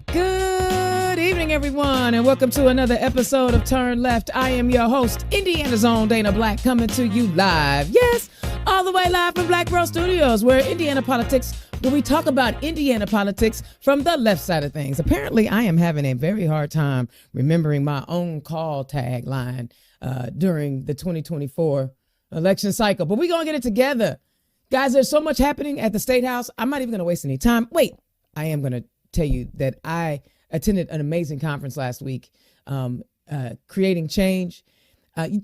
Good evening, everyone, and welcome to another episode of Turn Left. I am your host, Indiana's own Dana Black, coming to you live. Yes, all the way live from Black Girl Studios, where we talk about Indiana politics from the left side of things. Apparently, I am having a very hard time remembering my own call tagline during the 2024 election cycle, but we're going to get it together. Guys, there's so much happening at the State House. I'm not even going to waste any time. Wait, I am going to tell you that I attended an amazing conference last week, Creating Change.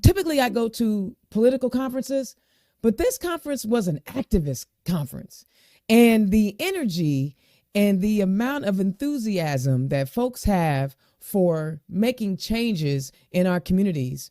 Typically, I go to political conferences, but this conference was an activist conference. And the energy and the amount of enthusiasm that folks have for making changes in our communities,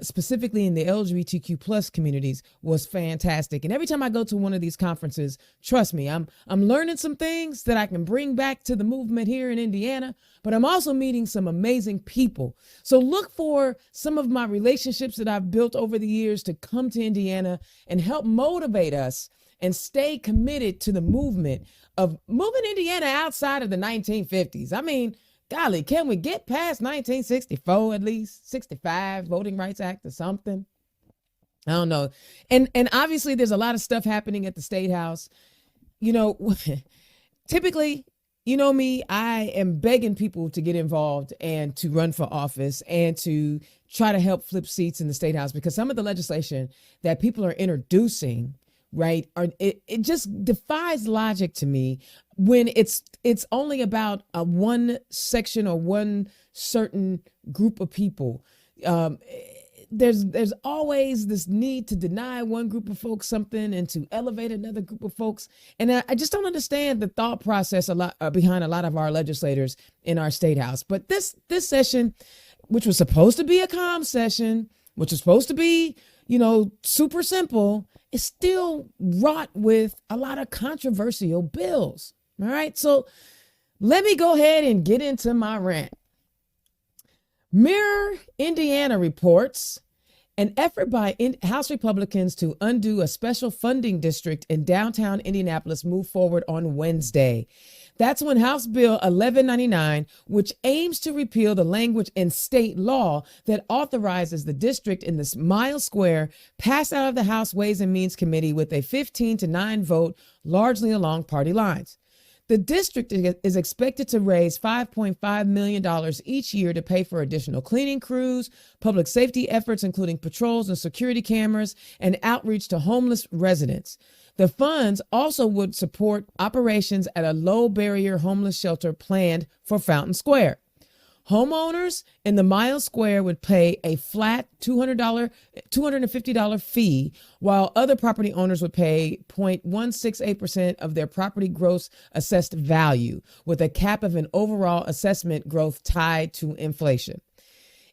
specifically in the LGBTQ plus communities, was fantastic. And every time I go to one of these conferences, trust me, I'm learning some things that I can bring back to the movement here in Indiana, but I'm also meeting some amazing people. So look for some of my relationships that I've built over the years to come to Indiana and help motivate us and stay committed to the movement of moving Indiana outside of the 1950s. I mean, golly, can we get past 1964 at least? 65, Voting Rights Act or something? I don't know. And obviously there's a lot of stuff happening at the State House. You know, typically, you know me, I am begging people to get involved and to run for office and to try to help flip seats in the State House, because some of the legislation that people are introducing, right, it just defies logic to me when it's only about one section or one certain group of people. There's always this need to deny one group of folks something and to elevate another group of folks. And I just don't understand the thought process behind a lot of our legislators in our State House. But this session, which was supposed to be a calm session, which was supposed to be, you know, super simple, is still wrought with a lot of controversial bills. All right, so let me go ahead and get into my rant. Mirror Indiana reports an effort by House Republicans to undo a special funding district in downtown Indianapolis moved forward on Wednesday. That's when House Bill 1199, which aims to repeal the language in state law that authorizes the district in this mile square, passed out of the House Ways and Means Committee with a 15-9 vote, largely along party lines. The district is expected to raise $5.5 million each year to pay for additional cleaning crews, public safety efforts, including patrols and security cameras, and outreach to homeless residents. The funds also would support operations at a low-barrier homeless shelter planned for Fountain Square. Homeowners in the mile square would pay a flat $250 fee, while other property owners would pay 0.168% of their property gross assessed value, with a cap of an overall assessment growth tied to inflation.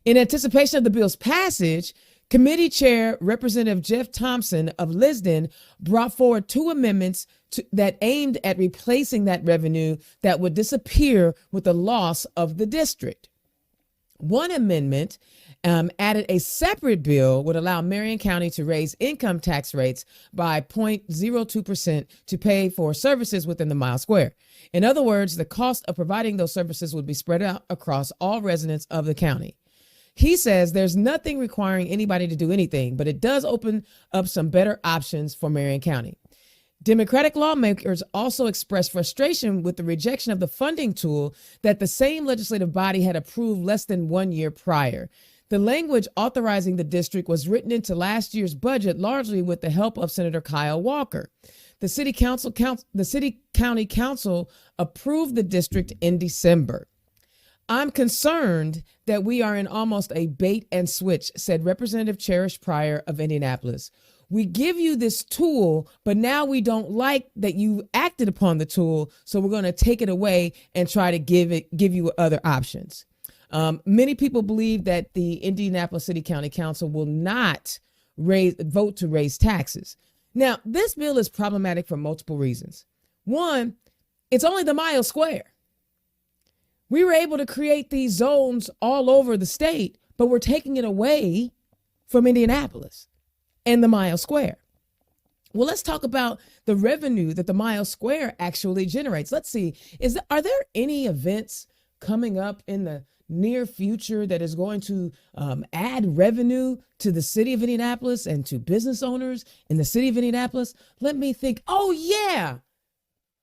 In anticipation of the bill's passage, Committee Chair Representative Jeff Thompson of Lisden brought forward two amendments that aimed at replacing that revenue that would disappear with the loss of the district. One amendment added a separate bill would allow Marion County to raise income tax rates by 0.02% to pay for services within the mile square. In other words, the cost of providing those services would be spread out across all residents of the county. He says there's nothing requiring anybody to do anything, but it does open up some better options for Marion County. Democratic lawmakers also expressed frustration with the rejection of the funding tool that the same legislative body had approved less than 1 year prior. The language authorizing the district was written into last year's budget largely with the help of Senator Kyle Walker. The city county council approved the district in December. I'm concerned that we are in almost a bait and switch, said Representative Cherish Pryor of Indianapolis. We give you this tool, but now we don't like that you acted upon the tool, so we're going to take it away and try to give you other options. Many people believe that the Indianapolis City County Council will not vote to raise taxes. Now, this bill is problematic for multiple reasons. One, it's only the mile square. We were able to create these zones all over the state, but we're taking it away from Indianapolis and the mile square. Well, let's talk about the revenue that the Mile Square actually generates. Let's see, are there any events coming up in the near future that is going to add revenue to the city of Indianapolis and to business owners in the city of Indianapolis? Let me think. Oh, yeah.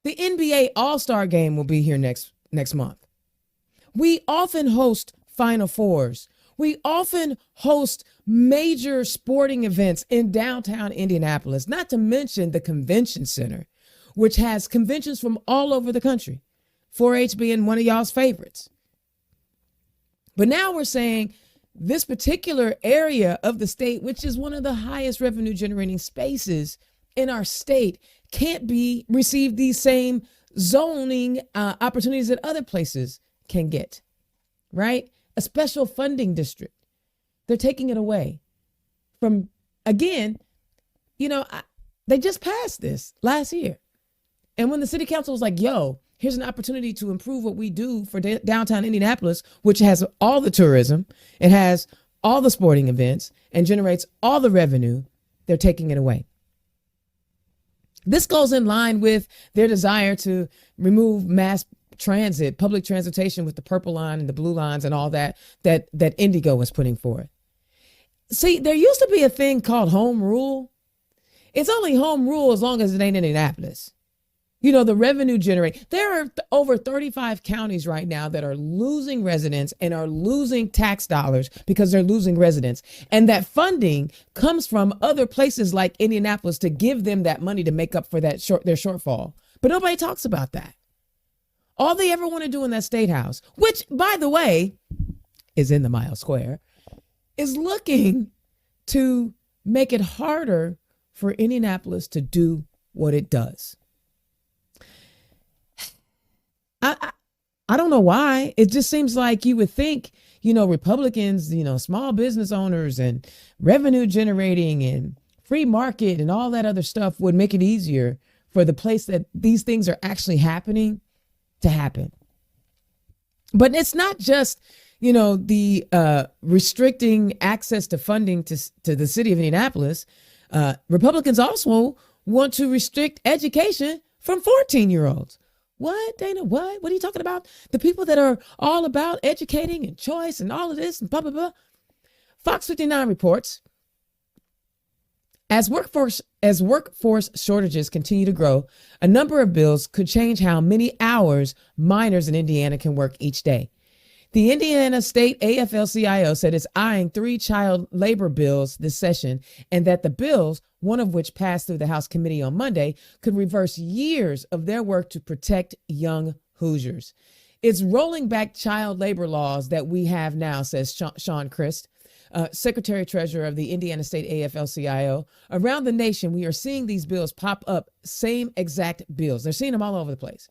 The NBA All-Star Game will be here next month. We often host Final Fours. We often host major sporting events in downtown Indianapolis, not to mention the convention center, which has conventions from all over the country, 4-H being one of y'all's favorites. But now we're saying this particular area of the state, which is one of the highest revenue generating spaces in our state, can't receive these same zoning opportunities that other places can get, right? A special funding district. They're taking it away from, again, they just passed this last year. And when the city council was like, yo, here's an opportunity to improve what we do for downtown Indianapolis, which has all the tourism, it has all the sporting events and generates all the revenue, they're taking it away. This goes in line with their desire to remove mass transit, public transportation with the purple line and the blue lines and all that Indigo was putting forth. See, there used to be a thing called home rule. It's only home rule as long as it ain't in Indianapolis. The revenue generate. There are over 35 counties right now that are losing residents and are losing tax dollars because they're losing residents. And that funding comes from other places like Indianapolis to give them that money to make up for their shortfall. But nobody talks about that. All they ever want to do in that state house, which, by the way, is in the Mile Square, is looking to make it harder for Indianapolis to do what it does. I don't know why. It just seems like you would think, Republicans, small business owners and revenue generating and free market and all that other stuff would make it easier for the place that these things are actually happening to happen. But it's not just, the restricting access to funding to the city of Indianapolis. Republicans also want to restrict education from 14-year-olds. What, Dana? What are you talking about? The people that are all about educating and choice and all of this and blah, blah, blah. Fox 59 reports, as workforce shortages continue to grow, a number of bills could change how many hours minors in Indiana can work each day. The Indiana State AFL-CIO said it's eyeing 3 child labor bills this session, and that the bills, one of which passed through the House committee on Monday, could reverse years of their work to protect young Hoosiers. It's rolling back child labor laws that we have now, says Sean Christ, Secretary Treasurer of the Indiana State AFL-CIO. Around the nation, we are seeing these bills pop up, same exact bills. They're seeing them all over the place.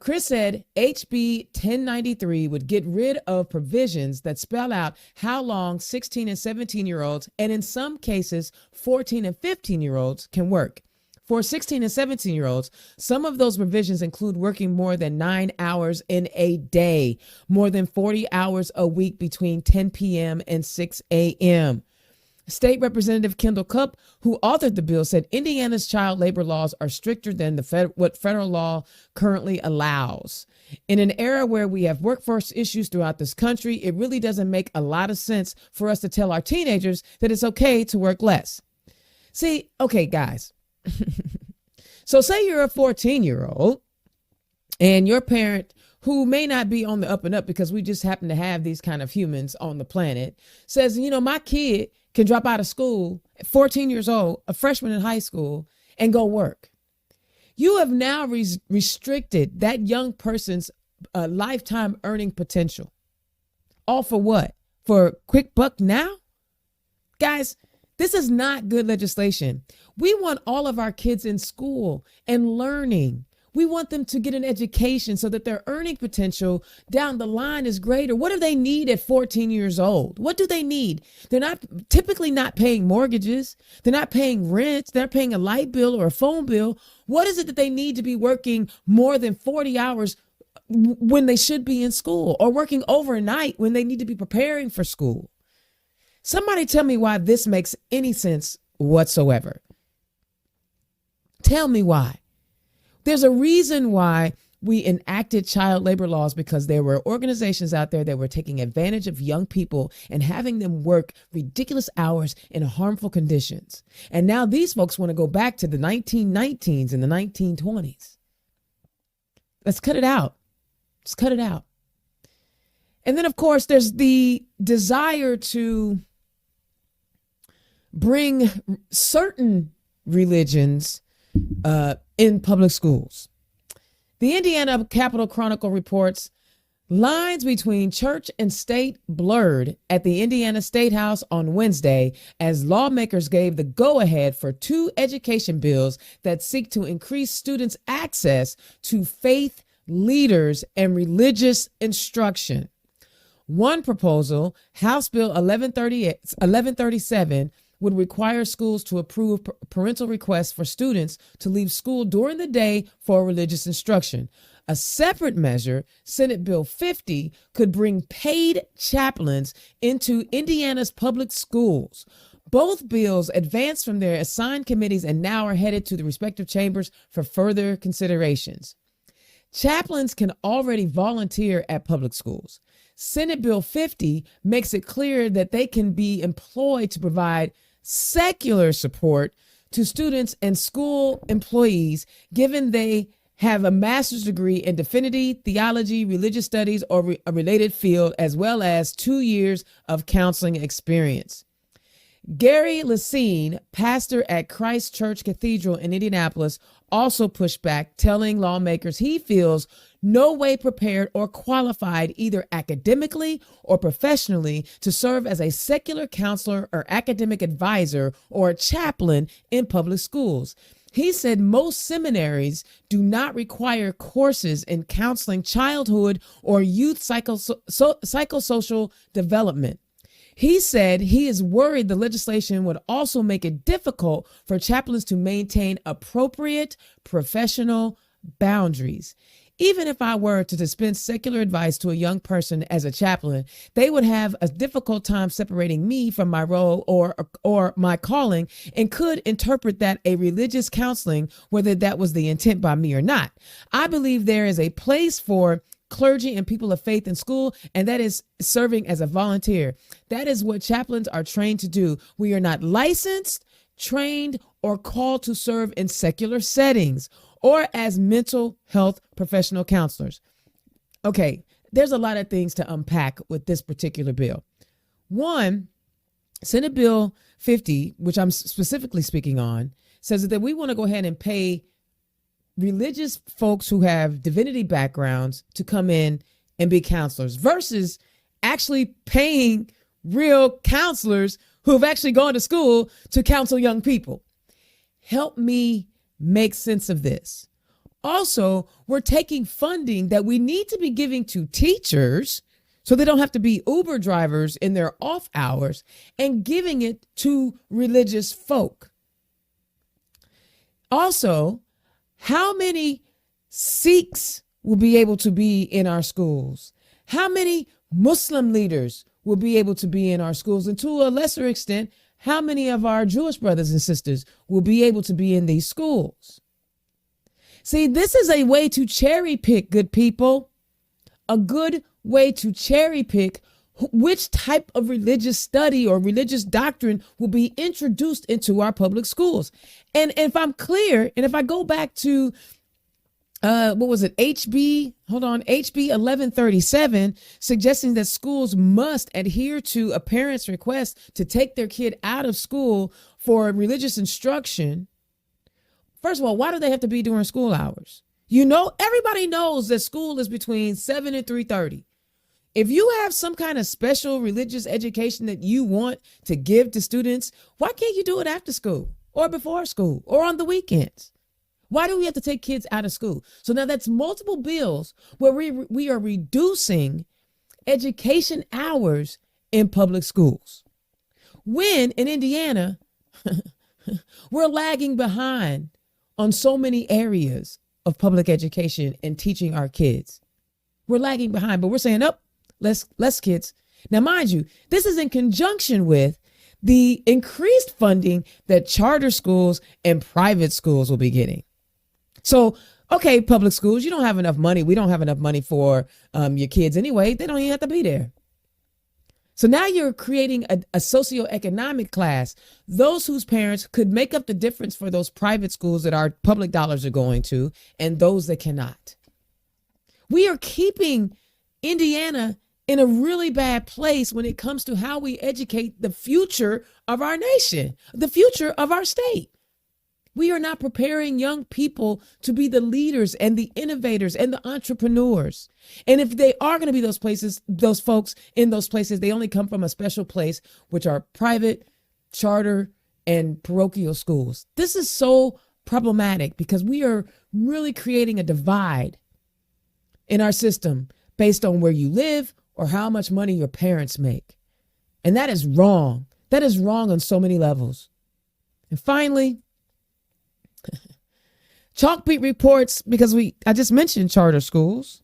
Chris said HB 1093 would get rid of provisions that spell out how long 16 and 17-year-olds, and in some cases 14 and 15-year-olds, can work. For 16 and 17-year-olds, some of those provisions include working more than 9 hours in a day, more than 40 hours a week between 10 p.m. and 6 a.m. State Representative Kendall Cupp, who authored the bill, said Indiana's child labor laws are stricter than what federal law currently allows. In an era where we have workforce issues throughout this country, it really doesn't make a lot of sense for us to tell our teenagers that it's okay to work less. See, okay, guys. So say you're a 14-year-old and your parent, who may not be on the up and up because we just happen to have these kind of humans on the planet, says, my kid can drop out of school at 14 years old, a freshman in high school, and go work. You have now restricted that young person's lifetime earning potential. All for what? For a quick buck now? Guys, this is not good legislation. We want all of our kids in school and learning. We want them to get an education so that their earning potential down the line is greater. What do they need at 14 years old? What do they need? They're typically not paying mortgages. They're not paying rent. They're paying a light bill or a phone bill. What is it that they need to be working more than 40 hours when they should be in school, or working overnight when they need to be preparing for school? Somebody tell me why this makes any sense whatsoever. Tell me why. There's a reason why we enacted child labor laws, because there were organizations out there that were taking advantage of young people and having them work ridiculous hours in harmful conditions. And now these folks want to go back to the 1919s and the 1920s. Let's cut it out. Let's cut it out. And then, of course, there's the desire to bring certain religions in public schools. The Indiana Capitol Chronicle reports lines between church and state blurred at the Indiana State House on Wednesday as lawmakers gave the go-ahead for two education bills that seek to increase students' access to faith leaders and religious instruction. One proposal, House Bill 1137, would require schools to approve parental requests for students to leave school during the day for religious instruction. A separate measure, Senate Bill 50, could bring paid chaplains into Indiana's public schools. Both bills advanced from their assigned committees and now are headed to the respective chambers for further considerations. Chaplains can already volunteer at public schools. Senate Bill 50 makes it clear that they can be employed to provide secular support to students and school employees, given they have a master's degree in divinity, theology, religious studies, or a related field, as well as 2 years of counseling experience. Gary Lacine, pastor at Christ Church Cathedral in Indianapolis, also pushed back, telling lawmakers he feels no way prepared or qualified either academically or professionally to serve as a secular counselor or academic advisor or a chaplain in public schools. He said most seminaries do not require courses in counseling, childhood, or youth psychosocial development. He said he is worried the legislation would also make it difficult for chaplains to maintain appropriate professional boundaries. Even if I were to dispense secular advice to a young person as a chaplain, they would have a difficult time separating me from my role or my calling, and could interpret that a religious counseling, whether that was the intent by me or not. I believe there is a place for clergy and people of faith in school, and that is serving as a volunteer. That is what chaplains are trained to do. We are not licensed, trained, or called to serve in secular settings or as mental health professional counselors. Okay, there's a lot of things to unpack with this particular bill. One, Senate Bill 50, which I'm specifically speaking on, says that we want to go ahead and pay religious folks who have divinity backgrounds to come in and be counselors versus actually paying real counselors who have actually gone to school to counsel young people. Help me make sense of this. Also, we're taking funding that we need to be giving to teachers so they don't have to be Uber drivers in their off hours and giving it to religious folk. Also, how many Sikhs will be able to be in our schools? How many Muslim leaders will be able to be in our schools? And to a lesser extent, how many of our Jewish brothers and sisters will be able to be in these schools? See, this is a way to cherry pick, good people, a good way to cherry pick which type of religious study or religious doctrine will be introduced into our public schools. And if I'm clear, and if I go back to, HB 1137, suggesting that schools must adhere to a parent's request to take their kid out of school for religious instruction. First of all, why do they have to be during school hours? You know, everybody knows that school is between 7 and 3:30. If you have some kind of special religious education that you want to give to students, why can't you do it after school or before school or on the weekends? Why do we have to take kids out of school? So now that's multiple bills where we are reducing education hours in public schools. When in Indiana, we're lagging behind on so many areas of public education and teaching our kids. We're lagging behind, but we're saying, less kids. Now, mind you, this is in conjunction with the increased funding that charter schools and private schools will be getting. So, okay, public schools, you don't have enough money. We don't have enough money for your kids anyway. They don't even have to be there. So now you're creating a socioeconomic class, those whose parents could make up the difference for those private schools that our public dollars are going to, and those that cannot. We are keeping Indiana in a really bad place when it comes to how we educate the future of our nation, the future of our state. We are not preparing young people to be the leaders and the innovators and the entrepreneurs. And if they are going to be those places, those folks in those places, they only come from a special place, which are private, charter, and parochial schools. This is so problematic because we are really creating a divide in our system based on where you live or how much money your parents make. And that is wrong. That is wrong on so many levels. And finally, Chalkbeat reports, because I just mentioned charter schools.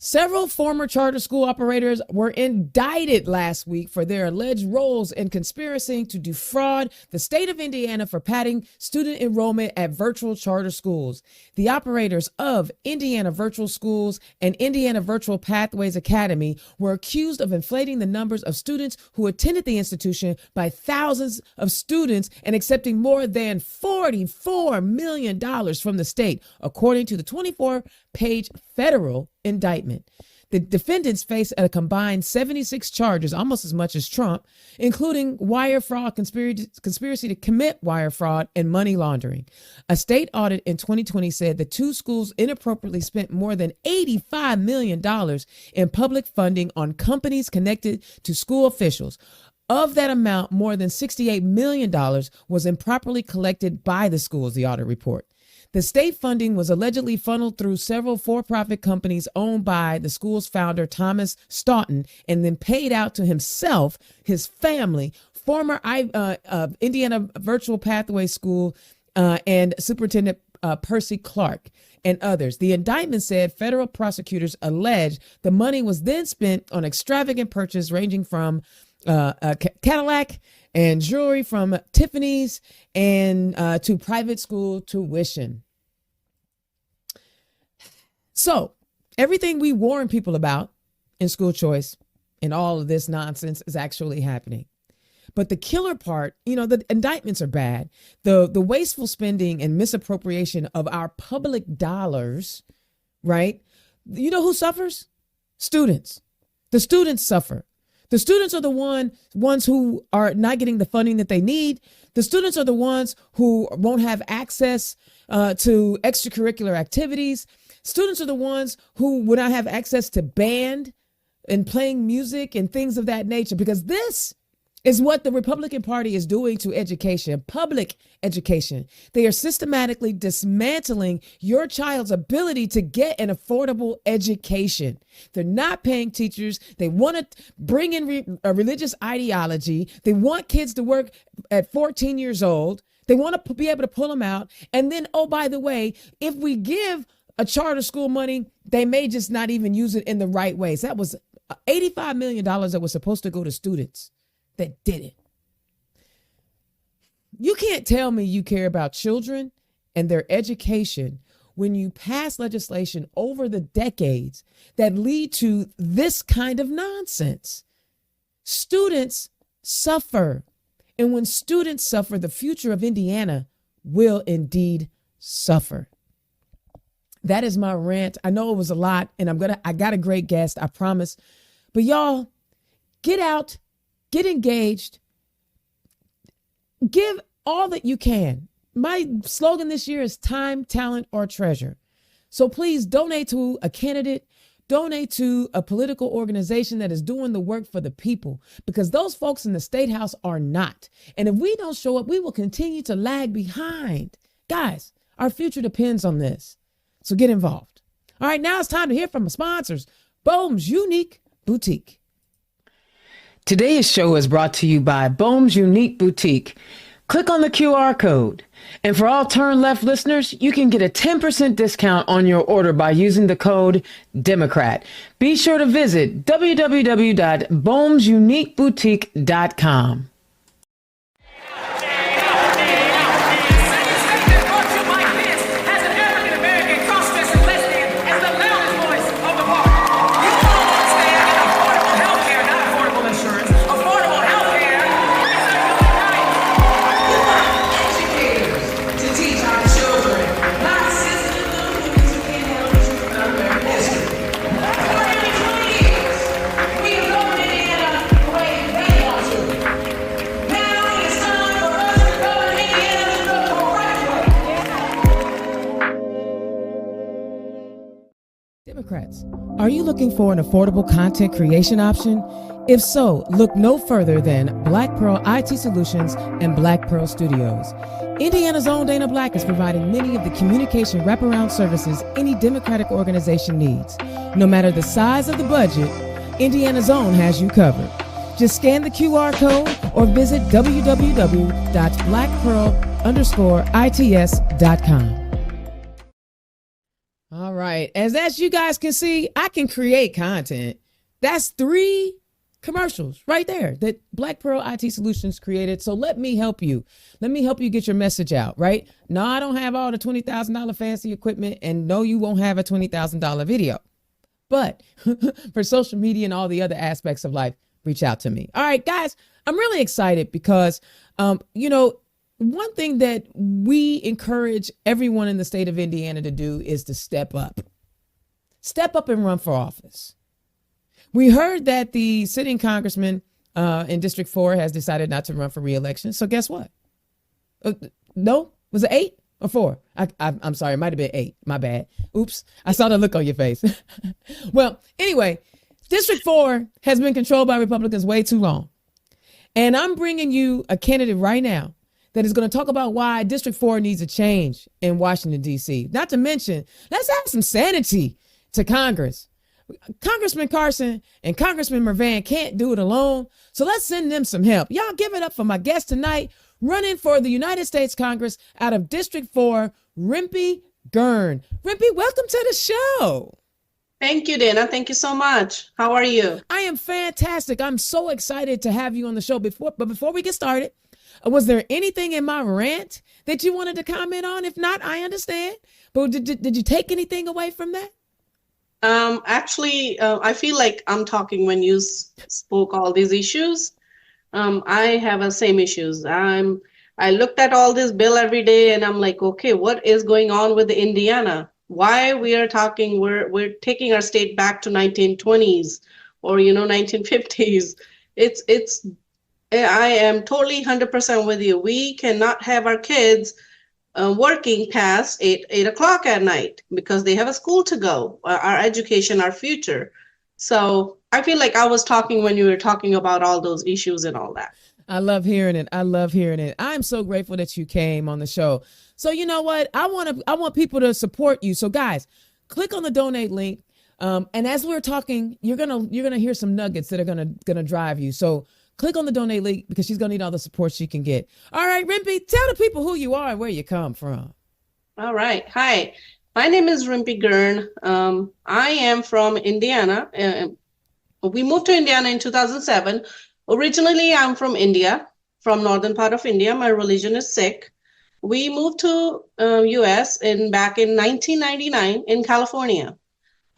Several former charter school operators were indicted last week for their alleged roles in conspiracy to defraud the state of Indiana for padding student enrollment at virtual charter schools. The operators of Indiana Virtual Schools and Indiana Virtual Pathways Academy were accused of inflating the numbers of students who attended the institution by thousands of students and accepting more than $44 million from the state, according to the 24-page federal indictment. The defendants face a combined 76 charges, almost as much as Trump, including wire fraud, conspiracy to commit wire fraud, and money laundering. A state audit in 2020 said the two schools inappropriately spent more than $85 million in public funding on companies connected to school officials. Of that amount, more than $68 million was improperly collected by the schools, the audit report. The state funding was allegedly funneled through several for-profit companies owned by the school's founder, Thomas Stoughton, and then paid out to himself, his family, former Indiana Virtual Pathway School and Superintendent Percy Clark, and others. The indictment said federal prosecutors alleged the money was then spent on extravagant purchases ranging from a Cadillac and jewelry from Tiffany's and to private school tuition. So everything we warn people about in school choice and all of this nonsense is actually happening. But the killer part, the indictments are bad. The wasteful spending and misappropriation of our public dollars, right? You know who suffers? Students. The students suffer. The students are the ones who are not getting the funding that they need. The students are the ones who won't have access to extracurricular activities. Students are the ones who will not have access to band and playing music and things of that nature, because this is what the Republican Party is doing to education, public education. They are systematically dismantling your child's ability to get an affordable education. They're not paying teachers. They want to bring in a religious ideology. They want kids to work at 14 years old. They want to be able to pull them out. And then, oh, by the way, if we give a charter school money, they may just not even use it in the right ways. That was $85 million that was supposed to go to students that did it. You can't tell me you care about children and their education when you pass legislation over the decades that lead to this kind of nonsense. Students suffer. And when students suffer, the future of Indiana will indeed suffer. That is my rant. I know it was a lot, and I got a great guest, I promise. But y'all, get out. Get engaged. Give all that you can. My slogan this year is time, talent, or treasure. So please donate to a candidate, donate to a political organization that is doing the work for the people, because those folks in the State House are not. And if we don't show up, we will continue to lag behind. Guys, our future depends on this. So get involved. All right, now it's time to hear from our sponsors, Bohm's Unique Boutique. Today's show is brought to you by Bohm's Unique Boutique. Click on the QR code. And for all Turn Left listeners, you can get a 10% discount on your order by using the code Democrat. Be sure to visit www.bohmsuniqueboutique.com. Democrats, are you looking for an affordable content creation option? If so, look no further than Black Pearl IT Solutions and Black Pearl Studios. Indiana's own Dana Black is providing many of the communication wraparound services any Democratic organization needs. No matter the size of the budget, Indiana's own has you covered. Just scan the QR code or visit www.blackpearl_its.com. All right. As you guys can see, I can create content. That's 3 commercials right there that Black Pearl IT Solutions created. So let me help you. Let me help you get your message out, right? No, I don't have all the $20,000 fancy equipment, and no, you won't have a $20,000 video. But for social media and all the other aspects of life, reach out to me. All right, guys, I'm really excited because, one thing that we encourage everyone in the state of Indiana to do is to step up. Step up and run for office. We heard that the sitting congressman in District 4 has decided not to run for re-election. So guess what? No? Was it 8 or 4? I'm sorry, it might have been 8. My bad. Oops. I saw the look on your face. Well, anyway, District 4 has been controlled by Republicans way too long. And I'm bringing you a candidate right now that is going to talk about why District 4 needs a change in Washington, D.C. Not to mention, let's add some sanity to Congress. Congressman Carson and Congressman Mervan can't do it alone, so let's send them some help. Y'all give it up for my guest tonight, running for the United States Congress out of District 4, Rimpi Girn. Rimpi, welcome to the show. Thank you, Dana. Thank you so much. How are you? I am fantastic. I'm so excited to have you on the show. But before we get started, was there anything in my rant that you wanted to comment on? If not, I understand. But did you take anything away from that? Actually, I feel like I'm talking when you spoke all these issues. I have the same issues. I looked at all this bill every day and I'm like, okay, what is going on with the Indiana? Why we are talking, we're taking our state back to 1920s or 1950s. I am totally 100% with you. We cannot have our kids working past 8 o'clock at night because they have a school to go, our education, our future. So I feel like I was talking when you were talking about all those issues and all that. I love hearing it. I love hearing it. I'm so grateful that you came on the show. So you know what? I want people to support you. So guys, click on the donate link. And as we're talking, you're gonna hear some nuggets that are gonna drive you. So click on the donate link because she's gonna need all the support she can get. All right, Rimpi, tell the people who you are and where you come from. All right. Hi, my name is Rimpi Girn. I am from Indiana. We moved to Indiana in 2007. Originally, I'm from India, from northern part of India. My religion is Sikh. We moved to U.S. back in 1999 in California.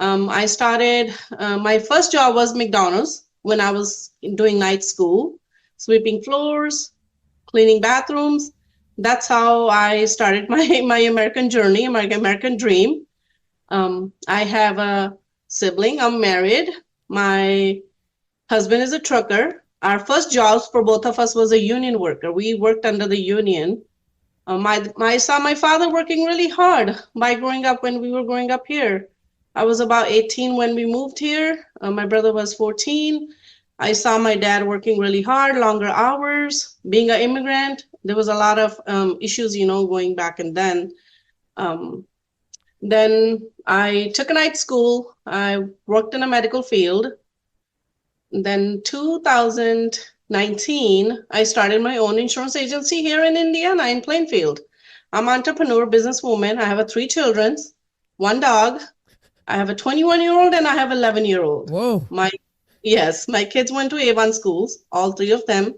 I started, my first job was McDonald's when I was doing night school, sweeping floors, cleaning bathrooms. That's how I started my American journey, my American dream. I have a sibling. I'm married. My husband is a trucker. Our first jobs for both of us was a union worker. We worked under the union. I saw my father working really hard when we were growing up here. I was about 18 when we moved here. My brother was 14. I saw my dad working really hard, longer hours. Being an immigrant, there was a lot of issues, going back and then. Then I took a night school. I worked in a medical field. Then 2019, I started my own insurance agency here in Indiana, in Plainfield. I'm an entrepreneur, businesswoman. I have 3 children, 1 dog. I have a 21-year-old and I have 11-year-old. Whoa. My kids went to A1 schools, all 3 of them.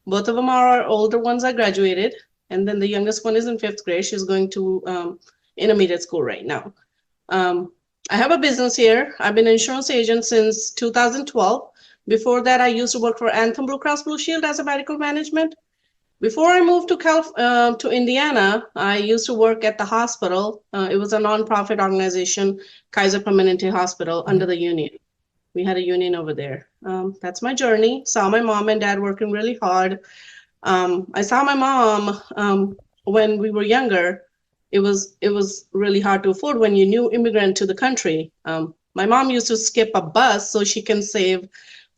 Both of them are older ones are graduated. And then the youngest one is in 5th grade. She's going to intermediate school right now. I have a business here. I've been an insurance agent since 2012. Before that, I used to work for Anthem Blue Cross Blue Shield as a medical management. Before I moved to Indiana, I used to work at the hospital. It was a nonprofit organization, Kaiser Permanente Hospital, under the union. We had a union over there. That's my journey. Saw my mom and dad working really hard. I saw my mom when we were younger. It was really hard to afford when you're new immigrant to the country. My mom used to skip a bus so she can save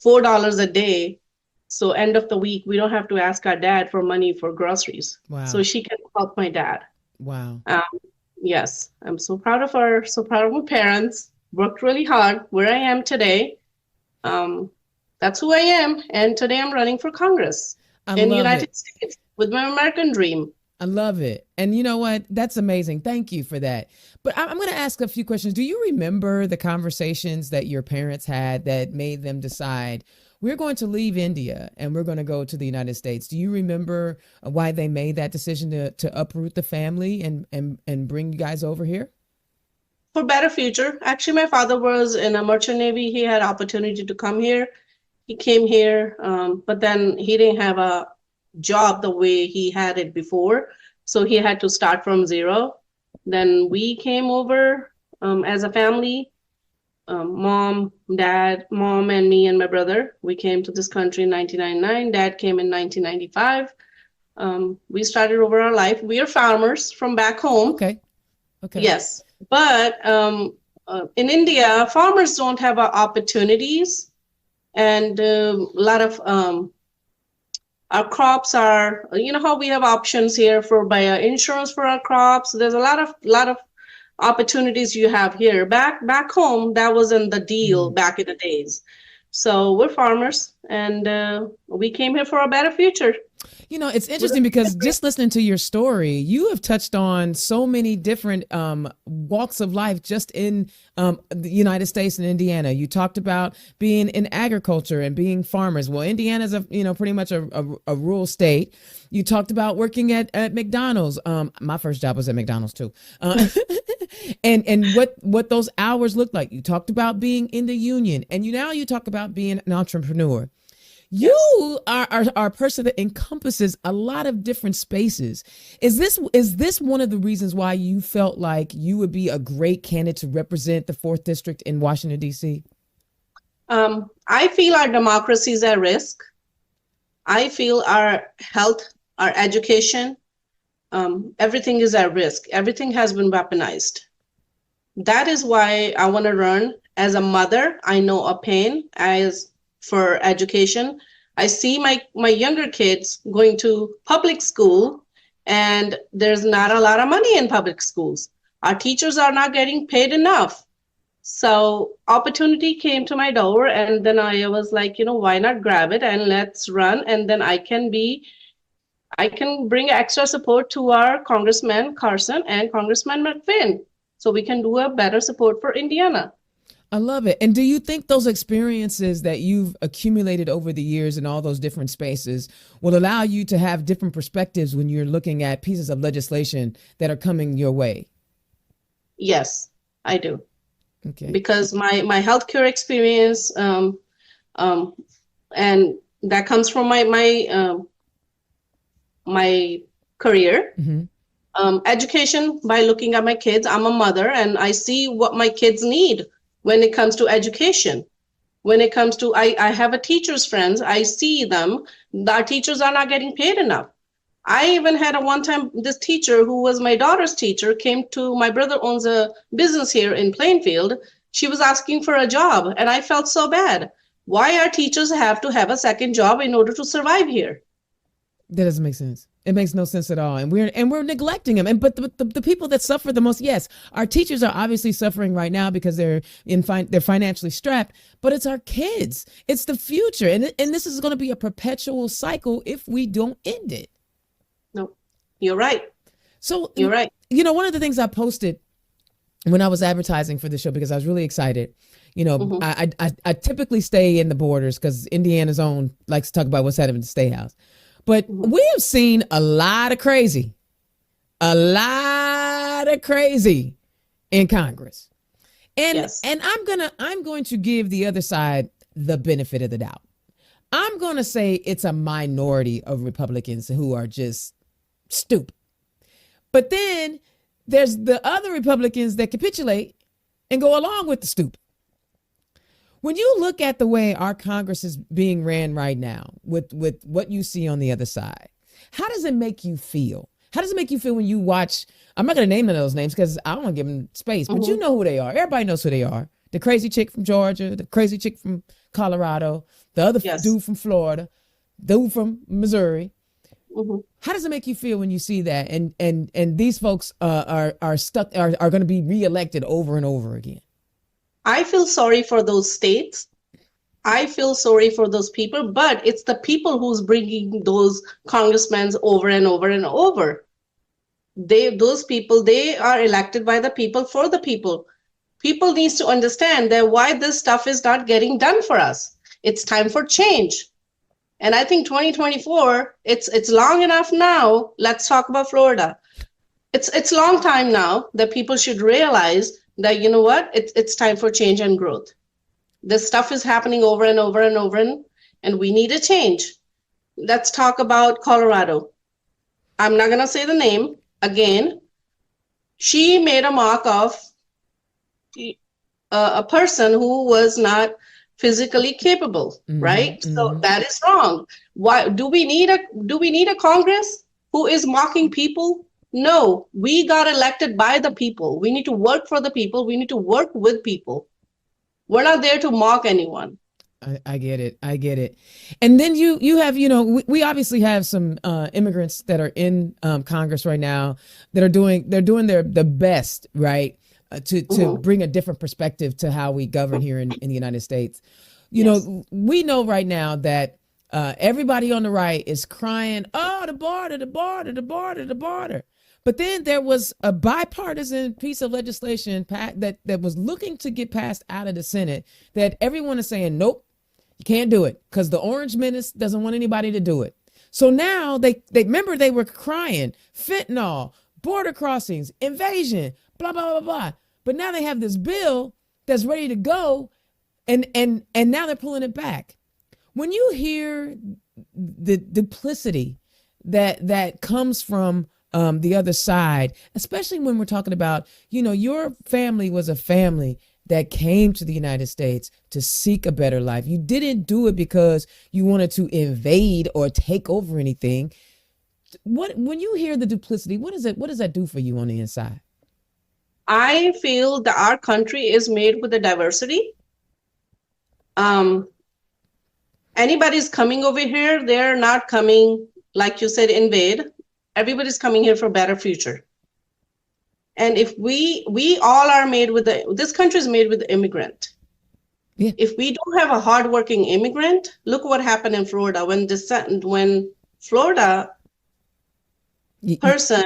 $4 a day. So end of the week, we don't have to ask our dad for money for groceries. Wow. So she can help my dad. Wow. Yes, I'm so proud of her, so proud of my parents. Worked really hard. Where I am today, that's who I am. And today I'm running for Congress in the United States with my American dream. I love it. And you know what? That's amazing. Thank you for that. But I'm going to ask a few questions. Do you remember the conversations that your parents had that made them decide we're going to leave India and we're going to go to the United States? Do you remember why they made that decision to uproot the family and bring you guys over here? For better future. Actually, my father was in a merchant navy. He had opportunity to come here. He came here, but then he didn't have a job the way he had it before. So he had to start from zero. Then we came over as a family. Mom, dad, mom, and me and my brother. We came to this country in 1999. Dad came in 1995. We started over our life. We are farmers from back home. Okay. Yes. But in India, farmers don't have opportunities. And a lot of our crops are, you know how we have options here for buy insurance for our crops. There's a lot of opportunities you have here. Back home, that wasn't the deal back in the days. So we're farmers, and we came here for a better future. You know, it's interesting because just listening to your story, you have touched on so many different walks of life just in the United States and Indiana. You talked about being in agriculture and being farmers. Well, Indiana's pretty much a rural state. You talked about working at McDonald's. My first job was at McDonald's too. And what those hours looked like. You talked about being in the union, and you talk about being an entrepreneur. You are a person that encompasses a lot of different spaces. Is this one of the reasons why you felt like you would be a great candidate to represent the 4th District in Washington, D.C.? I feel our democracy is at risk. I feel our health, our education, everything is at risk. Everything has been weaponized. That is why I want to run. As a mother, I know a pain for education. I see my younger kids going to public school, and there's not a lot of money in public schools. Our teachers are not getting paid enough. So opportunity came to my door, and then I was like, why not grab it and let's run, and then I can bring extra support to our Congressman Carson and Congressman McFinn, so we can do a better support for Indiana. I love it. And do you think those experiences that you've accumulated over the years in all those different spaces will allow you to have different perspectives when you're looking at pieces of legislation that are coming your way? Yes, I do. Okay. Because my healthcare experience, and that comes from my career. Mm-hmm. Education, by looking at my kids. I'm a mother, and I see what my kids need when it comes to education. When it comes to, I have a teacher's friends, I see them, our teachers are not getting paid enough. I even had one time, this teacher who was my daughter's teacher came to, my brother owns a business here in Plainfield. She was asking for a job, and I felt so bad. Why our teachers have to have a second job in order to survive here? That doesn't make sense. It makes no sense at all. And we're neglecting them. But the people that suffer the most, yes, our teachers are obviously suffering right now because they're financially strapped, but it's our kids. It's the future. And this is going to be a perpetual cycle if we don't end it. No, you're right. So you're right. One of the things I posted when I was advertising for the show, because I was really excited, mm-hmm. I typically stay in the borders because Indiana's own likes to talk about what's happening in the State House. But we have seen a lot of crazy in Congress. And yes. And I'm going to give the other side the benefit of the doubt. I'm going to say it's a minority of Republicans who are just stupid. But then there's the other Republicans that capitulate and go along with the stupid. When you look at the way our Congress is being ran right now with what you see on the other side, how does it make you feel? How does it make you feel when you watch? I'm not going to name none of those names because I don't want to give them space, but you know who they are. Everybody knows who they are. The crazy chick from Georgia, the crazy chick from Colorado, the other dude from Florida, dude from Missouri. Mm-hmm. How does it make you feel when you see that? And these folks are stuck, are going to be reelected over and over again? I feel sorry for those states. I feel sorry for those people, but it's the people who's bringing those congressmen over and over and over. Those people, they are elected by the people for the people. People needs to understand that why this stuff is not getting done for us. It's time for change. And I think 2024, it's long enough now. Let's talk about Florida. It's long time now that people should realize that, you know what, it's time for change and growth. This stuff is happening over and over and over, and we need a change. Let's talk about Colorado. I'm not going to say the name again. She made a mock of a person who was not physically capable, right? So that is wrong. Why do we need a Congress who is mocking people? No, we got elected by the people. We need to work for the people. We need to work with people. We're not there to mock anyone. I get it. I get it. And then you have, we obviously have some immigrants that are in Congress right now that are doing the best, right? To bring a different perspective to how we govern here in the United States. You know, we know right now that everybody on the right is crying, oh, the border, the border, the border, the border. But then there was a bipartisan piece of legislation that was looking to get passed out of the Senate that everyone is saying, nope, you can't do it because the Orange Menace doesn't want anybody to do it. So now they remember they were crying fentanyl, border crossings, invasion, blah, blah, blah, blah. But now they have this bill that's ready to go, and now they're pulling it back. When you hear the duplicity that comes from the other side, especially when we're talking about, your family was a family that came to the United States to seek a better life. You didn't do it because you wanted to invade or take over anything. When you hear the duplicity, what does that do for you on the inside? I feel that our country is made with a diversity. Anybody's coming over here, they're not coming, like you said, invade. Everybody's coming here for a better future. And if we all are made with this country is made with the immigrant. Yeah. If we don't have a hardworking immigrant, look what happened in Florida when Florida person,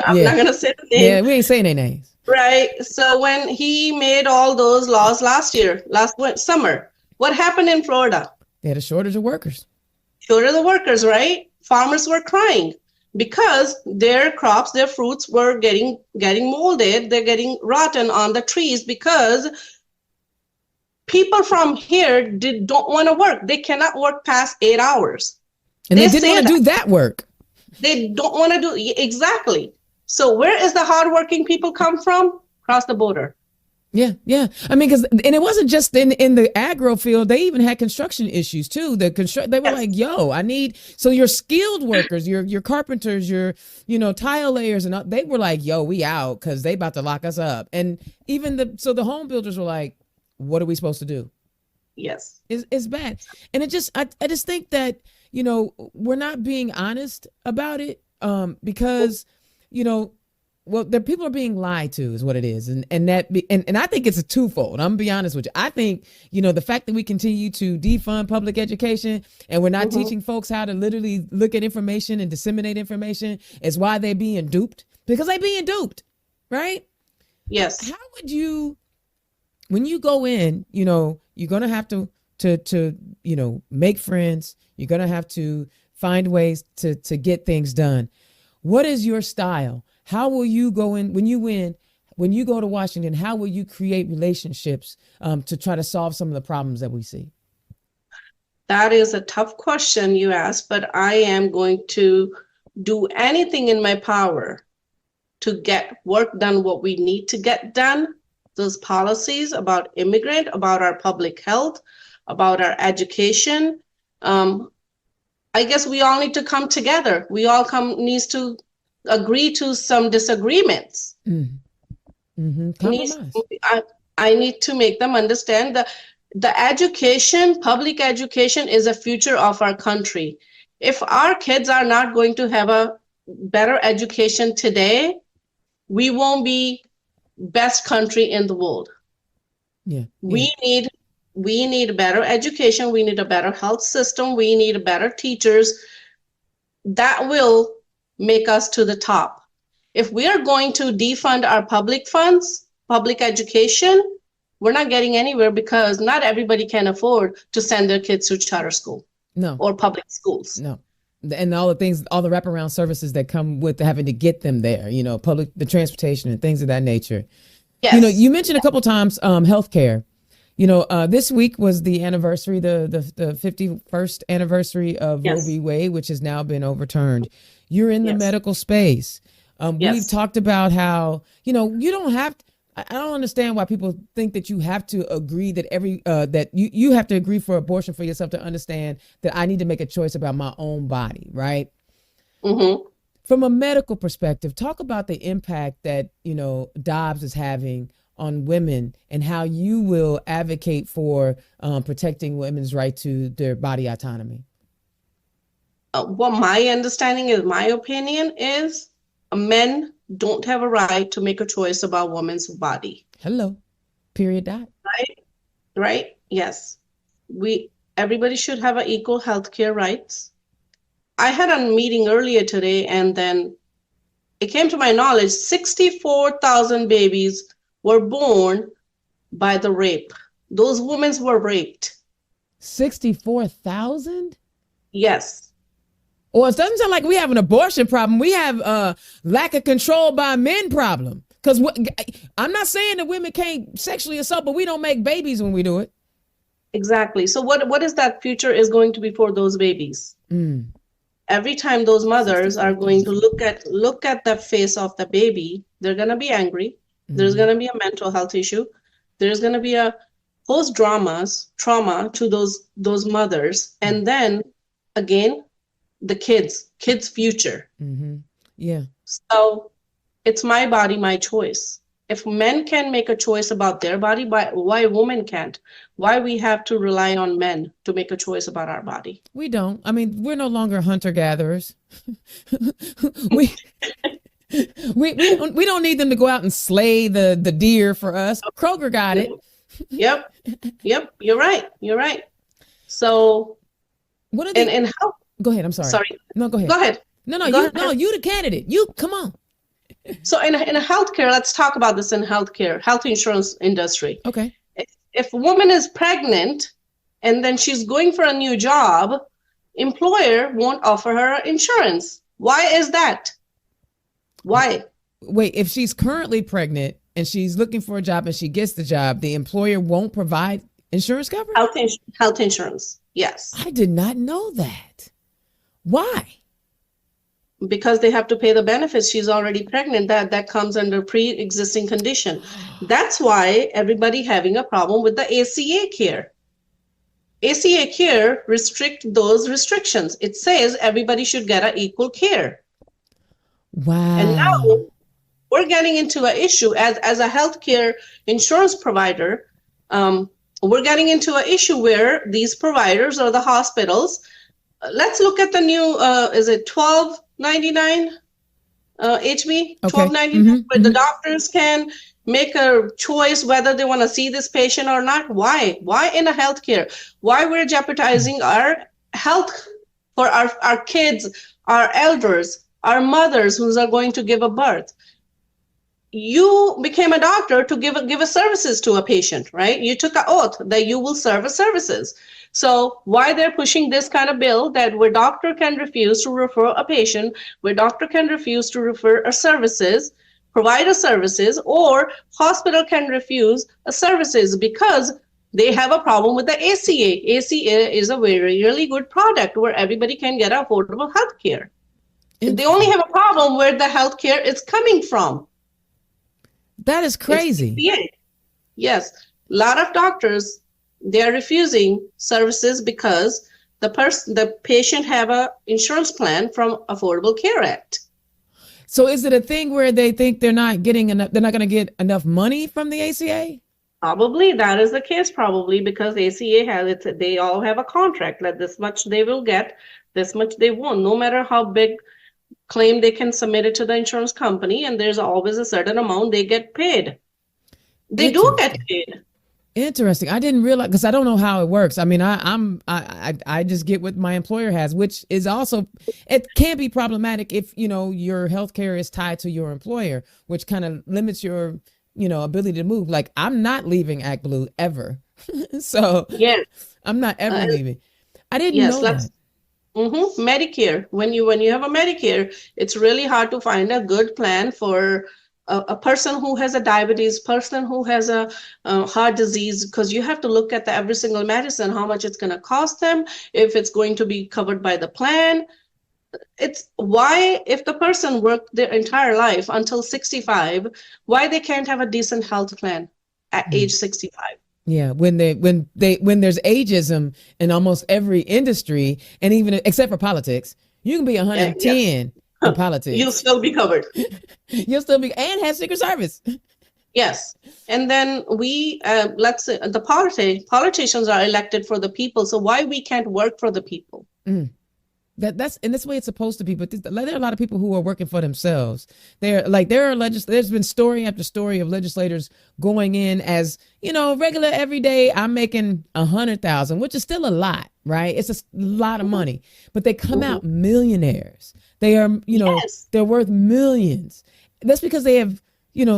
I'm not gonna say the name. Yeah, we ain't saying their names. Right. So when he made all those laws last summer, what happened in Florida? They had a shortage of workers. Shortage of workers, right? Farmers were crying because their crops, their fruits were getting molded. They're getting rotten on the trees because people from here don't want to work. They cannot work past 8 hours. And they didn't want to do that work. They don't want to do exactly. So where is the hardworking people come from? Across the border. Yeah. I mean, and it wasn't just in the agro field. They even had construction issues too. They were like, "Yo, so your skilled workers, your carpenters, your tile layers, and all, they were like, "Yo, we out because they about to lock us up." And even the home builders were like, "What are we supposed to do?" Yes, it's bad, and I just think that we're not being honest about it because the people are being lied to is what it is. And I think it's a twofold. I'm gonna be honest with you. I think, the fact that we continue to defund public education and we're not teaching folks how to literally look at information and disseminate information is why they're being duped, because they're being duped, right? Yes. How would you, when you go in, you're going to have to make friends. You're going to have to find ways to get things done. What is your style? How will you go in when you go to Washington? How will you create relationships to try to solve some of the problems that we see? That is a tough question you asked, but I am going to do anything in my power to get work done, what we need to get done, those policies about immigrant, about our public health, about our education. I guess we all need to come together. We all needs to agree to some disagreements. Compromise. I need to make them understand that the education, public education, is a future of our country. If our kids are not going to have a better education today, we won't be best country in the world. Yeah. We need better education. We need a better health system. We need better teachers. That will make us to the top. If we are going to defund our public funds, public education, we're not getting anywhere because not everybody can afford to send their kids to charter school. No. Or public schools. No. And all the things, all the wraparound services that come with having to get them there, the transportation and things of that nature. Yes. You mentioned a couple times healthcare. This week was the anniversary, the 51st anniversary of Roe v. Wade, which has now been overturned. You're in the medical space. We've talked about how, you don't have to, I don't understand why people think that you have to agree that that you have to agree for abortion for yourself to understand that I need to make a choice about my own body, right? Mm-hmm. From a medical perspective, talk about the impact that, Dobbs is having on women and how you will advocate for protecting women's right to their body autonomy. What my understanding is, my opinion is, men don't have a right to make a choice about women's body. Hello. Period. Dot. Right? Yes. Everybody should have equal healthcare rights. I had a meeting earlier today, and then it came to my knowledge 64,000 babies were born by the rape. Those women were raped. 64,000? Yes. Or it doesn't sound like we have an abortion problem. We have lack of control by men problem. Because I'm not saying that women can't sexually assault, but we don't make babies when we do it. Exactly. So what is that future is going to be for those babies? Every time those mothers are going to look at the face of the baby, they're going to be angry. There's going to be a mental health issue. There's going to be a trauma to those mothers. And then again, the kids' future. Yeah. So it's my body, my choice. If men can make a choice about their body, why women can't? Why we have to rely on men to make a choice about our body? We don't. I mean, we're no longer hunter-gatherers. we don't need them to go out and slay the deer for us. Kroger got it. Yep. You're right. So what are they? And how? Go ahead. I'm sorry. No, go ahead. Go ahead. No, you the candidate. You come on. So in a healthcare, let's talk about this in healthcare, health insurance industry. Okay. If a woman is pregnant and then she's going for a new job, employer won't offer her insurance. Why is that? Why? Wait, if she's currently pregnant and she's looking for a job and she gets the job, the employer won't provide insurance coverage? Health insurance. Yes. I did not know that. Why? Because they have to pay the benefits. She's already pregnant. That comes under pre-existing condition. That's why everybody having a problem with the ACA care. ACA care restrict those restrictions. It says everybody should get an equal care. Wow. And now we're getting into an issue as a healthcare insurance provider. We're getting into an issue where these providers or the hospitals, let's look at the new, is it $12.99 HB? $12.99, where the doctors can make a choice whether they want to see this patient or not. Why? Why in a healthcare? Why we're jeopardizing our health for our kids, our elders, our mothers who are going to give a birth? You became a doctor to give a services to a patient, right? You took an oath that you will serve a services. So why they're pushing this kind of bill that where doctor can refuse to refer a patient, where doctor can refuse to refer a services, provide a services, or hospital can refuse a services because they have a problem with the ACA. ACA is a very, really good product where everybody can get affordable health care. They only have a problem where the health care is coming from. That is crazy. Yes. A lot of doctors, they are refusing services because the patient have a insurance plan from Affordable Care Act. So is it a thing where they think they're not getting enough, they're not going to get enough money from the ACA? Probably that is the case, probably because ACA has it, they all have a contract that this much they will get, this much they won't, no matter how big claim they can submit it to the insurance company, and there's always a certain amount they get paid. They do get paid. Interesting. I didn't realize, because I don't know how it works. I mean, I just get what my employer has, which is also, it can be problematic if, your health care is tied to your employer, which kind of limits your, ability to move. Like, I'm not leaving Act Blue ever. So Yeah, I'm not ever leaving. I didn't know that. Medicare. When you have a Medicare, it's really hard to find a good plan for a person who has a diabetes, person who has a heart disease, because you have to look at every single medicine, how much it's going to cost them, if it's going to be covered by the plan. It's why, if the person worked their entire life until 65, why they can't have a decent health plan at age 65. Yeah, when there's ageism in almost every industry, and even except for politics, you can be 110 in politics. You'll still be covered. You'll still be, and have Secret Service. Yes. And then we, let's say the politicians are elected for the people. So why we can't work for the people? That's the way it's supposed to be. But there are a lot of people who are working for themselves. There's been story after story of legislators going in as, regular everyday. I'm making 100,000, which is still a lot, right? It's a lot of money, but they come out millionaires. They are, they're worth millions. That's because they have,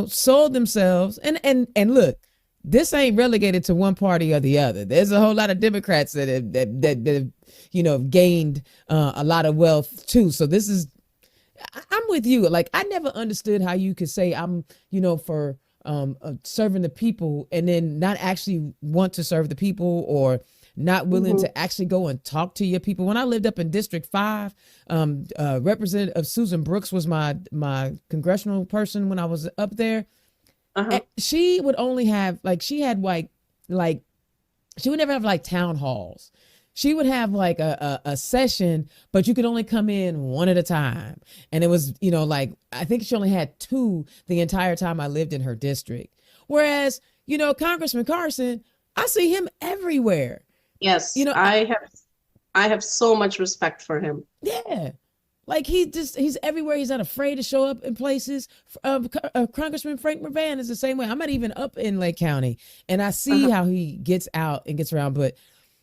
sold themselves. And look, this ain't relegated to one party or the other. There's a whole lot of Democrats that have gained a lot of wealth too. So I'm with you. Like, I never understood how you could say I'm, for serving the people and then not actually want to serve the people, or not willing to actually go and talk to your people. When I lived up in District 5, Representative Susan Brooks was my congressional person when I was up there. She would only have she would never have town halls. She would have a session, but you could only come in one at a time. And it was, I think she only had 2 the entire time I lived in her district. Whereas, Congressman Carson, I see him everywhere. Yes, I have so much respect for him. Yeah. Like, he's everywhere. He's not afraid to show up in places. Congressman Frank Mrvan is the same way. I'm not even up in Lake County, and I see how he gets out and gets around. But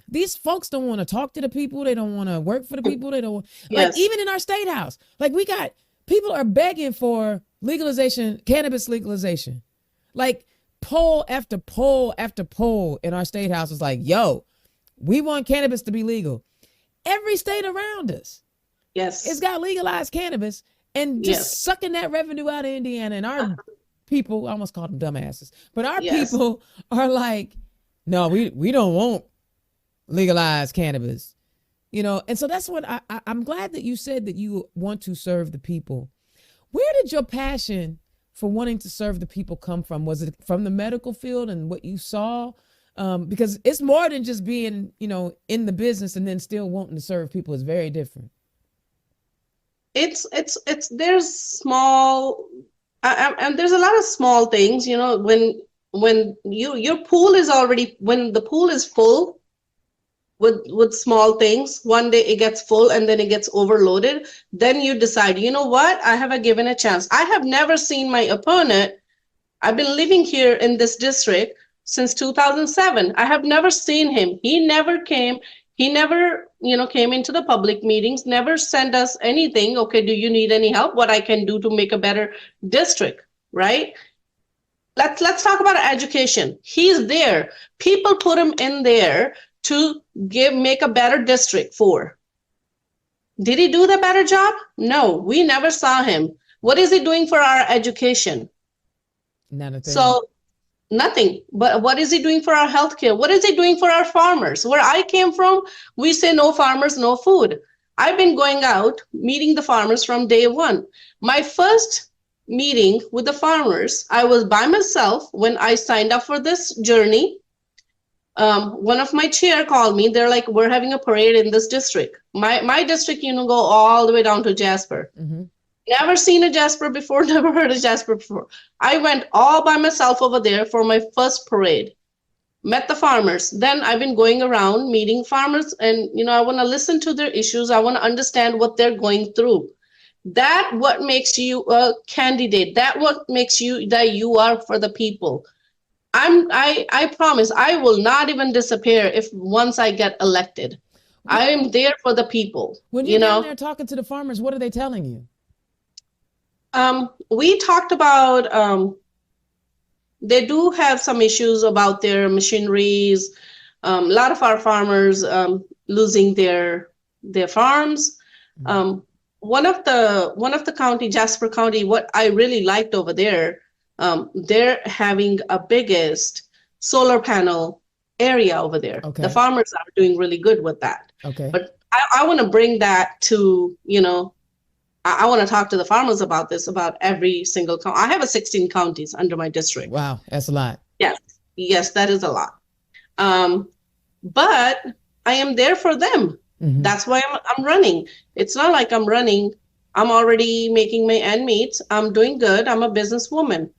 these folks don't want to talk to the people. They don't want to work for the people. They don't even in our state house. Like, we got people are begging for legalization, cannabis legalization. Like, poll after poll after poll in our state house is like, yo, we want cannabis to be legal. Every state around us. Yes. It's got legalized cannabis, and just sucking that revenue out of Indiana. And our people, I almost called them dumbasses, but our people are like, no, we don't want legalized cannabis, And so that's what I'm glad that you said that you want to serve the people. Where did your passion for wanting to serve the people come from? Was it from the medical field and what you saw? Because it's more than just being, in the business and then still wanting to serve people. It's very different. It's there's small and there's a lot of small things, when your pool is already, when the pool is full with small things, one day it gets full and then it gets overloaded, then you decide, what, I have given a chance. I have never seen my opponent. I've been living here in this district since 2007. I have never seen him. He never came. He never, came into the public meetings, never sent us anything. Okay, do you need any help? What I can do to make a better district, right? Let's talk about education. He's there. People put him in there to make a better district for. Did he do the better job? No, we never saw him. What is he doing for our education? Not a thing. So nothing. But what is he doing for our healthcare? What is he doing for our farmers? Where I came from, we say no farmers, no food. I've been going out, meeting the farmers from day one. My first meeting with the farmers, I was by myself when I signed up for this journey. One of my chair called me. They're like, we're having a parade in this district. My district, go all the way down to Jasper. Never seen a Jasper before, never heard of Jasper before. I went all by myself over there for my first parade. Met the farmers. Then I've been going around meeting farmers, and I want to listen to their issues. I want to understand what they're going through. That what makes you a candidate. That what makes you that you are for the people. I promise I will not even disappear if once I get elected. I am there for the people. When you're down there talking to the farmers, what are they telling you? We talked about they do have some issues about their machineries. A lot of our farmers losing their farms. One of the county, Jasper County, what I really liked over there, they're having a biggest solar panel area over there. Okay. The farmers are doing really good with that. Okay. But I want to bring that to, I want to talk to the farmers about this, about every single county. I have 16 counties under my district. Wow, that's a lot. Yes, that is a lot. But I am there for them. Mm-hmm. That's why I'm running. It's not like I'm running. I'm already making my end meet. I'm doing good. I'm a businesswoman.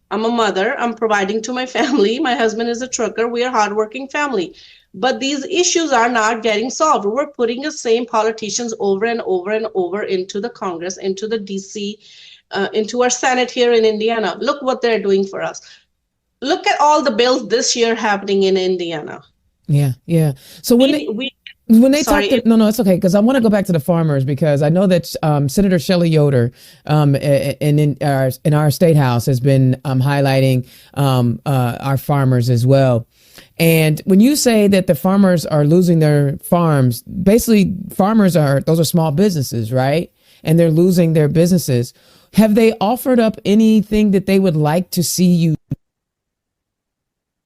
I'm a mother. I'm providing to my family. My husband is a trucker. We are a hardworking family. But these issues are not getting solved. We're putting the same politicians over and over and over into the Congress, into the DC, into our Senate here in Indiana. Look what they're doing for us. Look at all the bills this year happening in Indiana. Yeah. So when they talk to, no, it's okay, because I want to go back to the farmers, because I know that Senator Shelley Yoder in our state house has been highlighting our farmers as well. And when you say that the farmers are losing their farms, basically those are small businesses, right? And they're losing their businesses. Have they offered up anything that they would like to see you?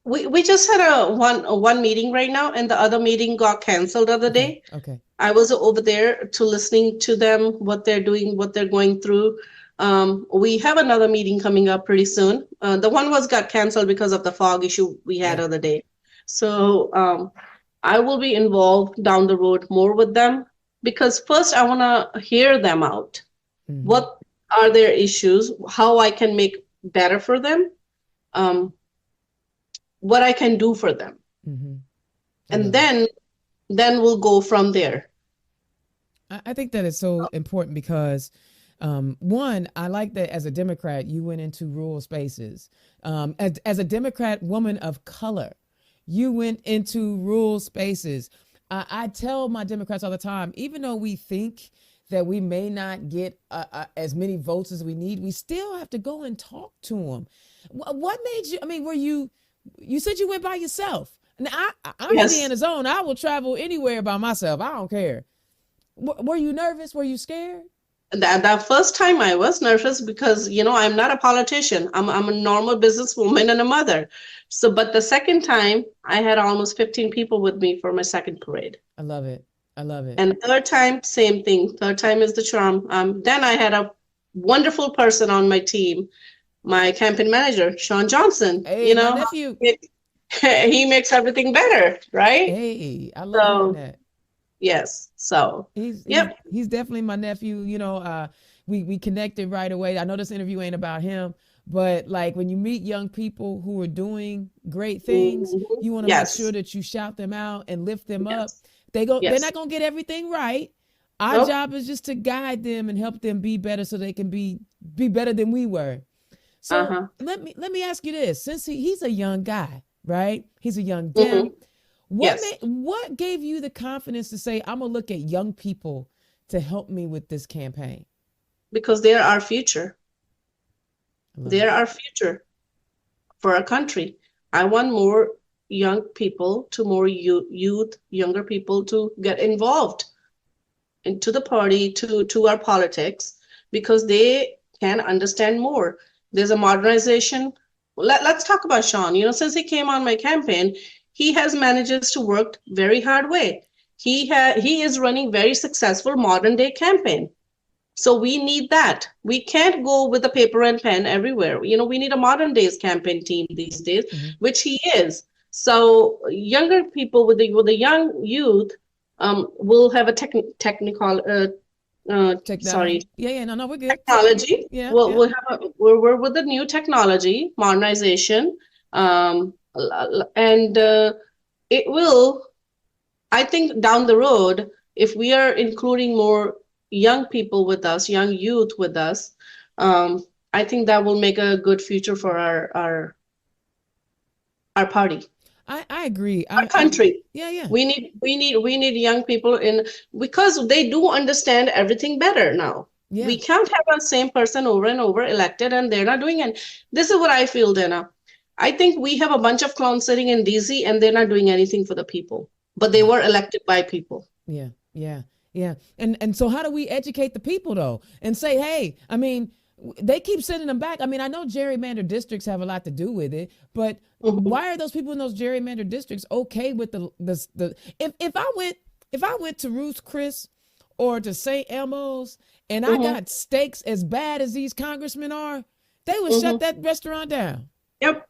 We just had a one meeting right now, and the other meeting got canceled the other day. Okay. I was over there to listening to them, what they're doing, what they're going through. We have another meeting coming up pretty soon. The one got canceled because of the fog issue we had the other day. So I will be involved down the road more with them, because first I want to hear them out. Mm-hmm. What are their issues? How I can make better for them? What I can do for them. Mm-hmm. And then we'll go from there. I think that is so important, because one, I like that as a Democrat, you went into rural spaces. As a Democrat woman of color, you went into rural spaces. I tell my Democrats all the time, even though we think that we may not get as many votes as we need, we still have to go and talk to them. What made you, you said you went by yourself. Now, I'm Indiana's own. I will travel anywhere by myself. I don't care. Were you nervous? Were you scared? That first time I was nervous, because, I'm not a politician. I'm a normal businesswoman and a mother. So, but the second time I had almost 15 people with me for my second parade. I love it. And third time, same thing. Third time is the charm. Then I had a wonderful person on my team, my campaign manager, Sean Johnson. Hey, my nephew. He makes everything better, right? Hey, I love that. Yes. So he's definitely my nephew. We connected right away. I know this interview ain't about him, but like when you meet young people who are doing great things, mm-hmm. you want to make sure that you shout them out and lift them up. They're not gonna get everything right. Our job is just to guide them and help them be better, so they can be better than we were. So let me ask you this: since he's a young guy, right? He's a young Dem. Mm-hmm. What gave you the confidence to say, I'm gonna look at young people to help me with this campaign? Because they're our future. They're our future for our country. I want more young people, more youth, younger people to get involved into the party, to our politics, because they can understand more. There's a modernization. Let's talk about Sean. Since he came on my campaign, he has managed to work very hard way. He is running very successful modern day campaign. So we need that. We can't go with a paper and pen everywhere. We need a modern days campaign team these days, mm-hmm. which he is. So younger people with the young youth will have a Sorry, Yeah, no, we're good. technology. Yeah, We'll, yeah. we'll have we're with the new technology, modernization, and it will, I think down the road, if we are including more young people with us, young youth with us, I think that will make a good future for our party, I agree. our country. Yeah. We need young people in, because they do understand everything better now. Yeah. We can't have the same person over and over elected and they're not doing it. This is what I feel, Dana. I think we have a bunch of clowns sitting in DC and they're not doing anything for the people, but they were elected by people. Yeah. And so how do we educate the people though and say, hey, I mean, they keep sending them back. I mean, I know gerrymandered districts have a lot to do with it, but why are those people in those gerrymandered districts okay with the if I went to Ruth's Chris or to St. Elmo's and I got steaks as bad as these congressmen are, they would shut that restaurant down. Yep.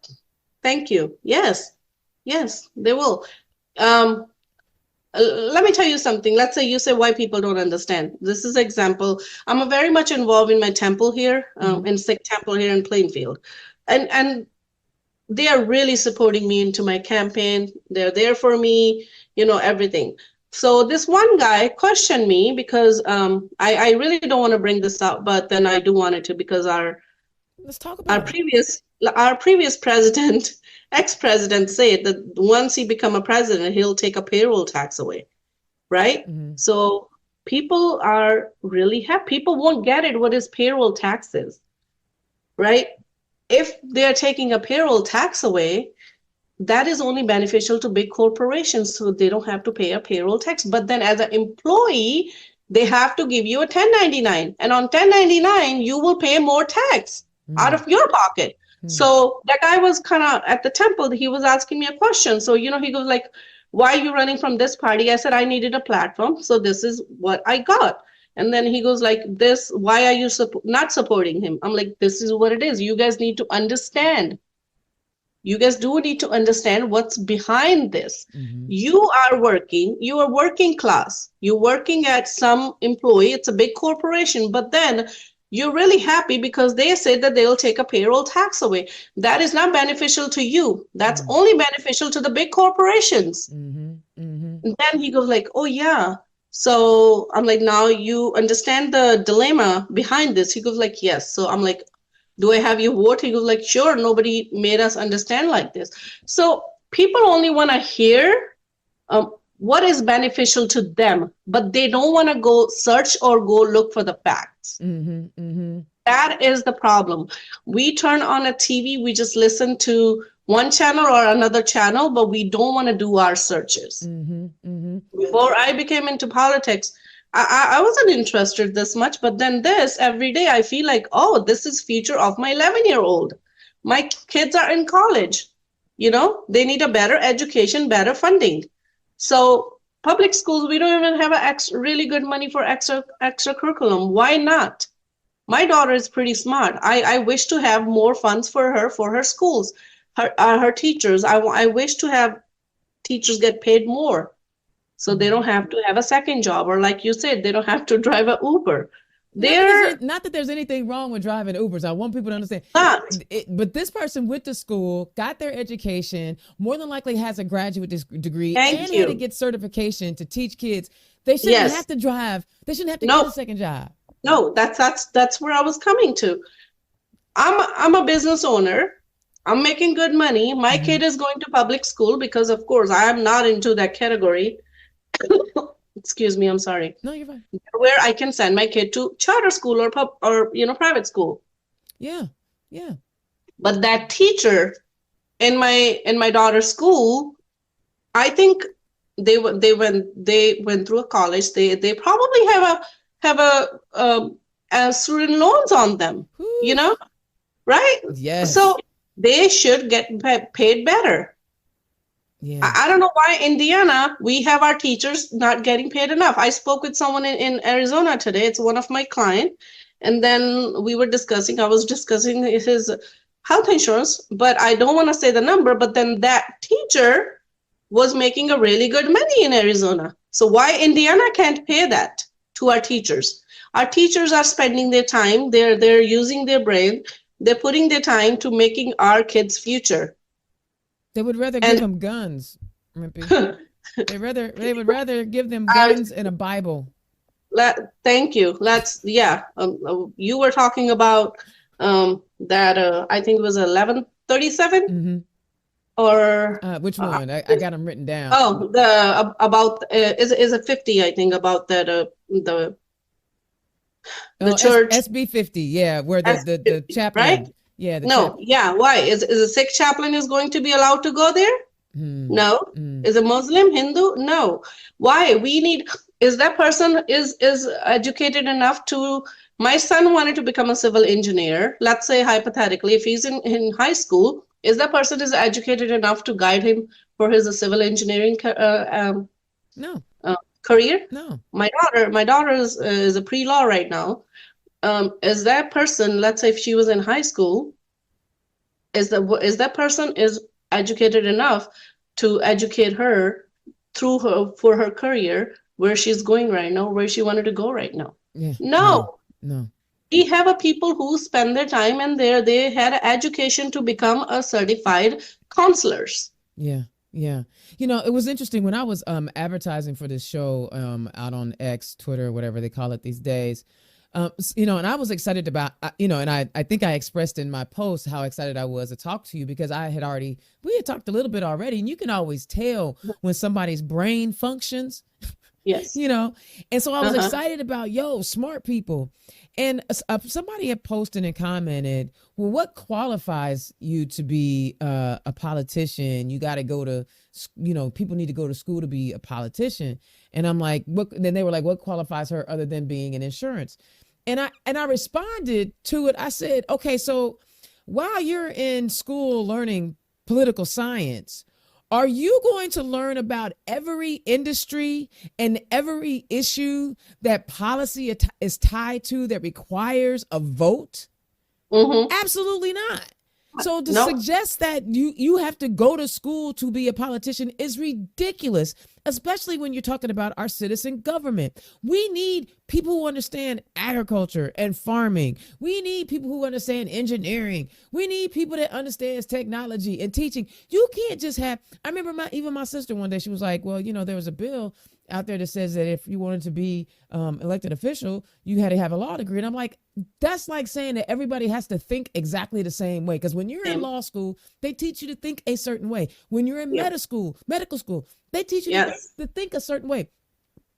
Thank you. Yes, they will. Let me tell you something. Let's say you say why people don't understand. This is example. I'm very much involved in my temple here, in Sikh temple here in Plainfield, and they are really supporting me into my campaign. They're there for me, everything. So this one guy questioned me because I really don't want to bring this up, but then I do want it to, because let's talk about our previous president, ex-president, said that once he become a president, he'll take a payroll tax away, right? So people are really happy. People won't get it what is payroll taxes, right? If they're taking a payroll tax away, that is only beneficial to big corporations, so they don't have to pay a payroll tax. But then as an employee, they have to give you a 1099, and on 1099 you will pay more tax out of your pocket. So that guy was kind of at the temple, he was asking me a question. So he goes like, why are you running from this party? I said I needed a platform, so this is what I got. And then he goes like this, why are you not supporting him? I'm like, this is what it is. You guys need to understand. You guys do need to understand what's behind this. You are working class. You're working at some employee. It's a big corporation, but then you're really happy because they said that they'll take a payroll tax away. That is not beneficial to you. That's only beneficial to the big corporations. And then he goes like, oh yeah. So I'm like, now you understand the dilemma behind this. He goes like, yes. So I'm like, do I have your vote? He goes like, sure. Nobody made us understand like this. So people only want to hear what is beneficial to them, but they don't want to go search or go look for the facts. That is the problem. We turn on a TV, we just listen to one channel or another channel, but we don't want to do our searches. Before I became into politics, I wasn't interested this much, but then every day I feel like, oh, this is future of my 11-year-old. My kids are in college. They need a better education, better funding. So public schools, we don't even have really good money for extra curriculum. Why not? My daughter is pretty smart. I wish to have more funds for her schools, her teachers. I wish to have teachers get paid more, so they don't have to have a second job, or like you said, they don't have to drive an Uber. Not that there's anything wrong with driving Ubers. I want people to understand. But this person went to school, got their education, more than likely has a graduate degree, had to get certification to teach kids. They shouldn't have to drive. They shouldn't have to get a second job. No, that's where I was coming to. I'm a business owner. I'm making good money. My kid is going to public school because, of course, I am not into that category. Excuse me, I'm sorry. No, you're fine. Where I can send my kid to charter school or private school. Yeah. But that teacher in my daughter's school, I think they went through a college. They probably have a student loans on them. Right? Yes. So they should get paid better. Yeah. I don't know why Indiana, we have our teachers not getting paid enough. I spoke with someone in Arizona today. It's one of my clients. And then I was discussing his health insurance, but I don't want to say the number. But then that teacher was making a really good money in Arizona. So why Indiana can't pay that to our teachers? Our teachers are spending their time, they're using their brain, they're putting their time to making our kids' future. They would rather give And them guns, Rimpi. They would rather give them guns and a Bible. Thank you. You were talking about that. I think it was 1137. Mm-hmm. Or which one? I got them written down. Oh, the about is it 50? I think about that the church SB 50. Yeah, where the chaplain. Right? Yeah. Why is a Sikh chaplain is going to be allowed to go there? No. Is a Muslim, Hindu? No. Why? Is that person is educated enough to? My son wanted to become a civil engineer. Let's say hypothetically, if he's in high school, is that person is educated enough to guide him for his civil engineering no career? No. My daughter is a pre-law right now. Is that person, let's say if she was in high school, is that person is educated enough to educate her for her career where she's going right now, where she wanted to go right now? Yeah. No. We have a people who spend their time and they had an education to become a certified counselors. Yeah. It was interesting when I was advertising for this show out on X, Twitter, whatever they call it these days. And I was excited about, and I think I expressed in my post how excited I was to talk to you because we had talked a little bit already, and you can always tell when somebody's brain functions. Yes. And so I was excited about, smart people. And somebody had posted and commented, well, what qualifies you to be a politician? You got to go to, people need to go to school to be a politician. And I'm like, then they were like, what qualifies her other than being in insurance? And I responded to it. I said, okay, so while you're in school learning political science, are you going to learn about every industry and every issue that policy is tied to that requires a vote? Mm-hmm. Absolutely not. So to suggest that you have to go to school to be a politician is ridiculous, especially when you're talking about our citizen government. We need people who understand agriculture and farming. We need people who understand engineering. We need people that understands technology and teaching. You can't just have, I remember my sister one day, she was like, well, there was a bill out there that says that if you wanted to be elected official, you had to have a law degree. And I'm like, that's like saying that everybody has to think exactly the same way. Because when you're in law school, they teach you to think a certain way. When you're in medical school, they teach you to think a certain way.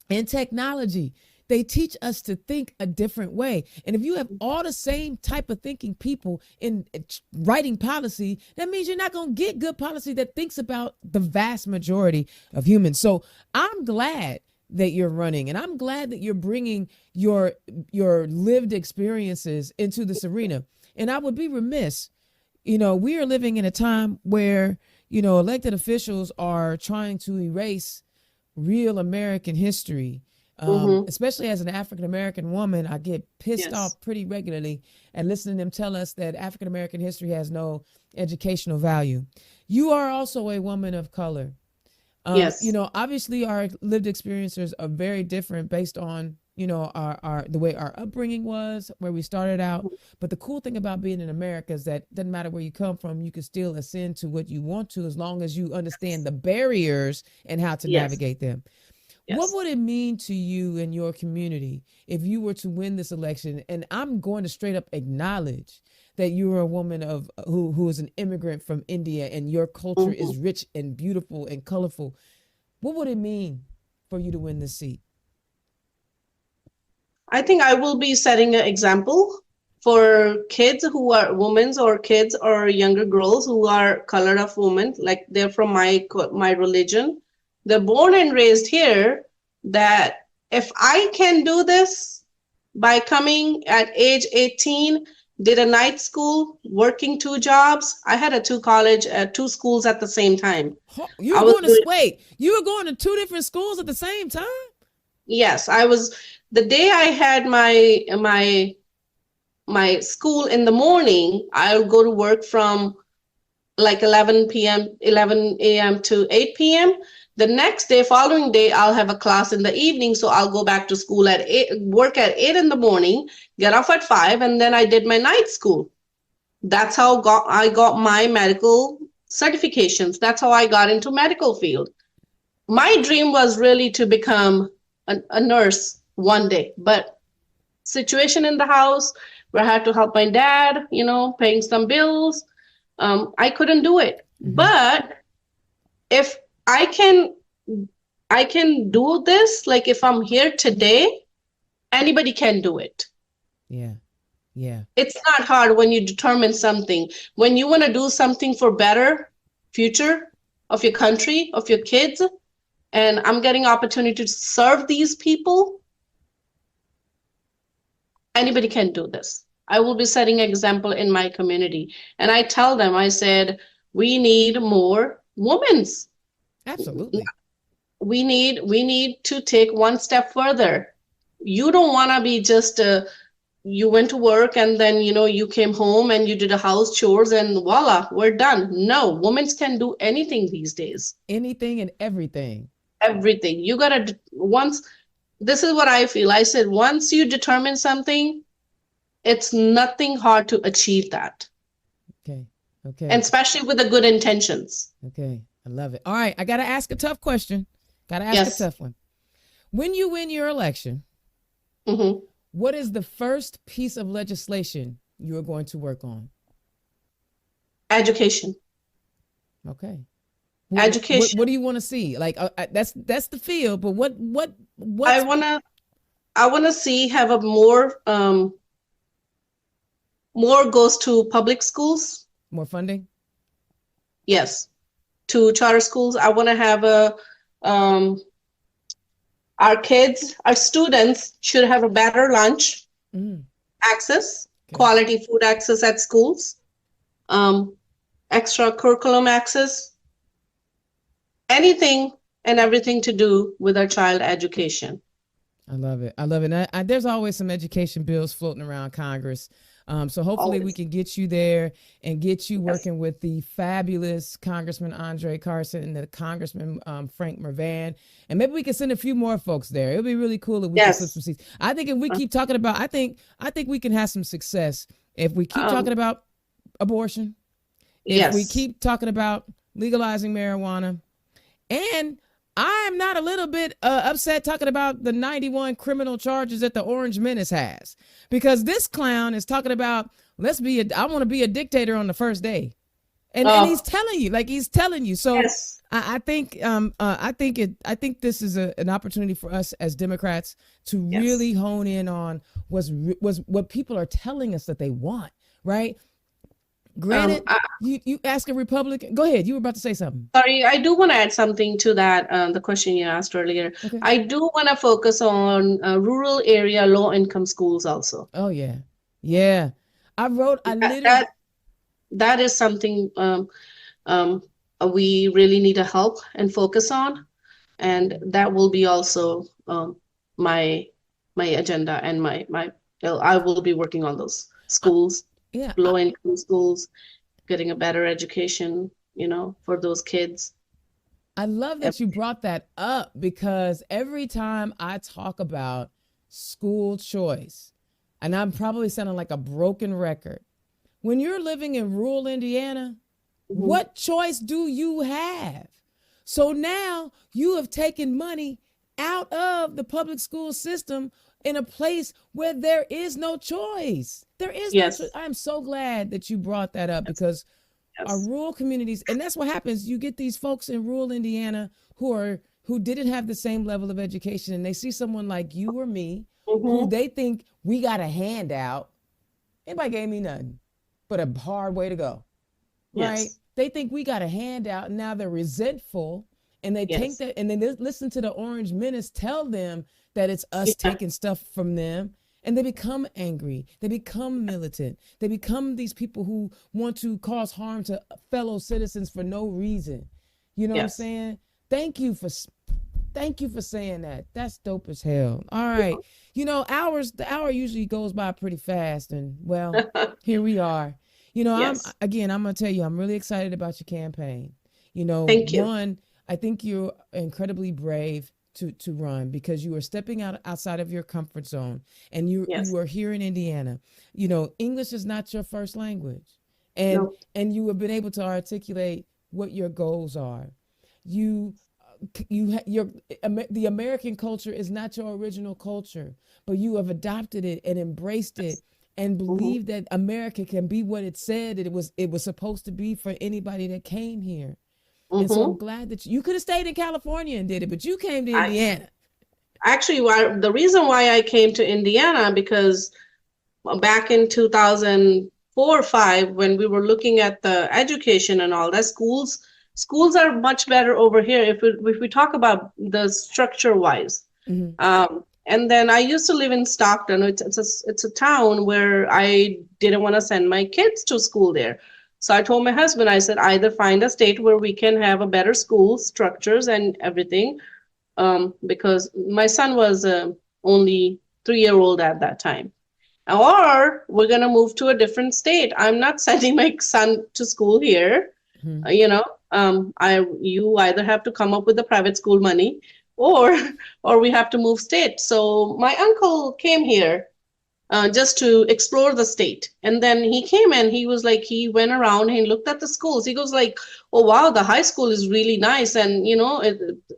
In technology, they teach us to think a different way. And if you have all the same type of thinking people in writing policy, that means you're not going to get good policy that thinks about the vast majority of humans. So I'm glad that you're running, and I'm glad that you're bringing your lived experiences into this arena. And I would be remiss, we are living in a time where, elected officials are trying to erase real American history. Especially as an African-American woman, I get pissed off pretty regularly and listening to them tell us that African-American history has no educational value. You are also a woman of color. Obviously our lived experiences are very different based on, our the way our upbringing was, where we started out. But the cool thing about being in America is that it doesn't matter where you come from, you can still ascend to what you want to, as long as you understand the barriers and how to navigate them. Yes. What would it mean to you and your community if you were to win this election? And I'm going to straight up acknowledge that you are a woman of who is an immigrant from India, and your culture is rich and beautiful and colorful. What would it mean for you to win this seat? I think I will be setting an example for kids who are women, or kids or younger girls who are colored of women, like they're from my religion. They're born and raised here, that if I can do this by coming at age 18, did a night school, working 2 jobs. I had 2 schools at the same time. You were going to 2 different schools at the same time? Yes, I was. The day I had my school in the morning, I'll go to work from like 11 a.m. to 8 p.m. The next day, following day, I'll have a class in the evening. So I'll go back to school at 8, work at 8 in the morning, get off at 5, and then I did my night school. That's how I got my medical certifications. That's how I got into medical field. My dream was really to become a nurse one day, but situation in the house where I had to help my dad, paying some bills, I couldn't do it. Mm-hmm. But if I can do this, like if I'm here today, anybody can do it. Yeah. Yeah. It's not hard when you determine something. When you want to do something for better future of your country, of your kids, and I'm getting opportunity to serve these people, anybody can do this. I will be setting example in my community. And I tell them, I said, we need more women. Absolutely. We need to take one step further. You don't want to be just you went to work and then you came home and you did a house chores and voila, we're done. No, women can do anything these days. Anything and everything. Everything. You gotta this is what I feel. I said once you determine something, it's nothing hard to achieve that. Okay. And especially with the good intentions. Okay. I love it. All right. I got to ask a tough question. Got to ask Yes. a tough one. When you win your election, Mm-hmm. what is the first piece of legislation you are going to work on? Education. Okay. Education. What do you want to see? Like that's the field, but what I wanna see have a more goes to public schools. more funding? Yes, to charter schools. I want to have our students should have a better lunch access, Okay. quality food access at schools, extra curriculum access, anything and everything to do with our child education. I love it. I love it. And there's always some education bills floating around Congress. So hopefully we Always. can get you there and get you Yes. working with the fabulous Congressman Andre Carson and the Congressman Frank Mervan. And maybe we can send a few more folks there. It'll be really cool if we can Yes. flip some seats. I think if we keep talking about, I think we can have some success if we keep talking about abortion, if Yes. we keep talking about legalizing marijuana, and I'm not a little bit upset talking about the 91 criminal charges that the Orange Menace has, because this clown is talking about I want to be a dictator on the first day, and he's telling you. So Yes. I think this is an opportunity for us as Democrats to Yes. really hone in on what people are telling us that they want, right? Granted, you ask a Republican. Go ahead. You were about to say something. Sorry, I do want to add something to that, the question you asked earlier. Okay. I do want to focus on rural area, low income schools also. Oh yeah, yeah. I literally. That is something we really need to help and focus on, and that will be also my agenda and my I will be working on those schools. Yeah, Low income schools, getting a better education, for those kids. I love that you brought that up, because every time I talk about school choice, and I'm probably sounding like a broken record, when you're living in rural Indiana, what choice do you have? So now you have taken money out of the public school system in a place where there is no choice. There is Yes. no choice. I'm so glad that you brought that up, because our rural communities, and that's what happens. You get these folks in rural Indiana who didn't have the same level of education, and they see someone like you or me who they think we got a handout. Anybody gave me nothing but a hard way to go, right? Yes. They think we got a handout, and now they're resentful, and they think that, and then they listen to the Orange Menace tell them that it's us taking stuff from them, and they become angry. They become militant. They become these people who want to cause harm to fellow citizens for no reason. You know what I'm saying? Thank you for saying that. That's dope as hell. All right. The hour usually goes by pretty fast, and well, here we are. I'm going to tell you, I'm really excited about your campaign. Thank you. One, I think you're incredibly brave to run because you are stepping outside of your comfort zone, and Yes. you are here in Indiana. English is not your first language, and No. you have been able to articulate what your goals are. You your the American culture is not your original culture, but you have adopted it and embraced it and Mm-hmm. believe that America can be what it said it was supposed to be for anybody that came here. And so I'm Mm-hmm. glad that you could have stayed in California and did it, but you came to I Indiana. actually the reason why I came to Indiana because back in 2004 or 5 when we were looking at the education and all that schools are much better over here if we talk about the structure wise. Hmm. And then I used to live in Stockton. It's a town where I didn't want to send my kids to school there. So I told my husband, I said, either find a state where we can have a better school structures and everything, because my son was only 3 year old at that time, or we're going to move to a different state. I'm not sending my son to school here. Hmm. Uh, you know, you either have to come up with the private school money, or or we have to move state. So my uncle came here just to explore the state, and then he came and he was like, he went around and he looked at the schools. He goes like, oh wow, the high school is really nice, and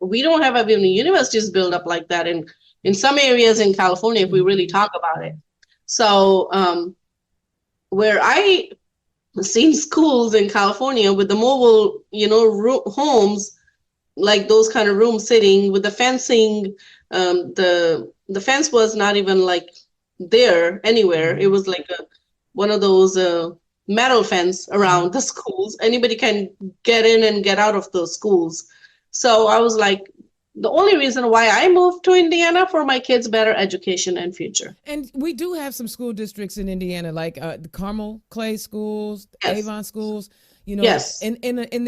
we don't have any universities built up like that in some areas in California if we really Hmm. talk about it. So where I seen schools in California with the mobile, homes, like those kind of room sitting with the fencing. The fence was not even like there anywhere. It Hmm. was like one of those metal fence Hmm. around the schools. Anybody can get in and get out of those schools. So I was like, the only reason why I moved to Indiana for my kids' better education and future. And we do have some school districts in Indiana, like the Carmel Clay schools, Yes, Avon schools. yes, In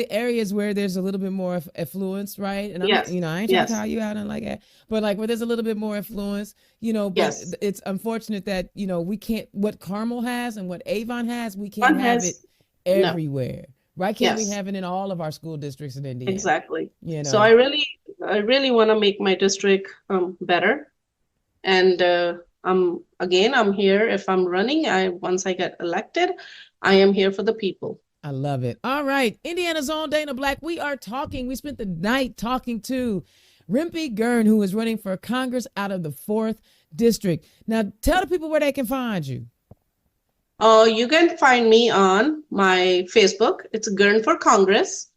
the areas where there's a little bit more affluence, right? And I'm not, yes, I ain't trying to yes, call you out and like that, but like where there's a little bit more affluence, but yes. it's unfortunate that we can't what Carmel has and what Avon has, we can't One have it has no. everywhere. Why can't we Yes. have it in all of our school districts in Indiana? Exactly. You So know. I really want to make my district better. And I'm here. If I'm running, once I get elected, I am here for the people. I love it. All right. Indiana's own Dana Black. We are talking. We spent the night talking to Rimpi Girn, who is running for Congress out of the 4th District. Now, tell the people where they can find you. You can find me on my Facebook. It's Girn for Congress.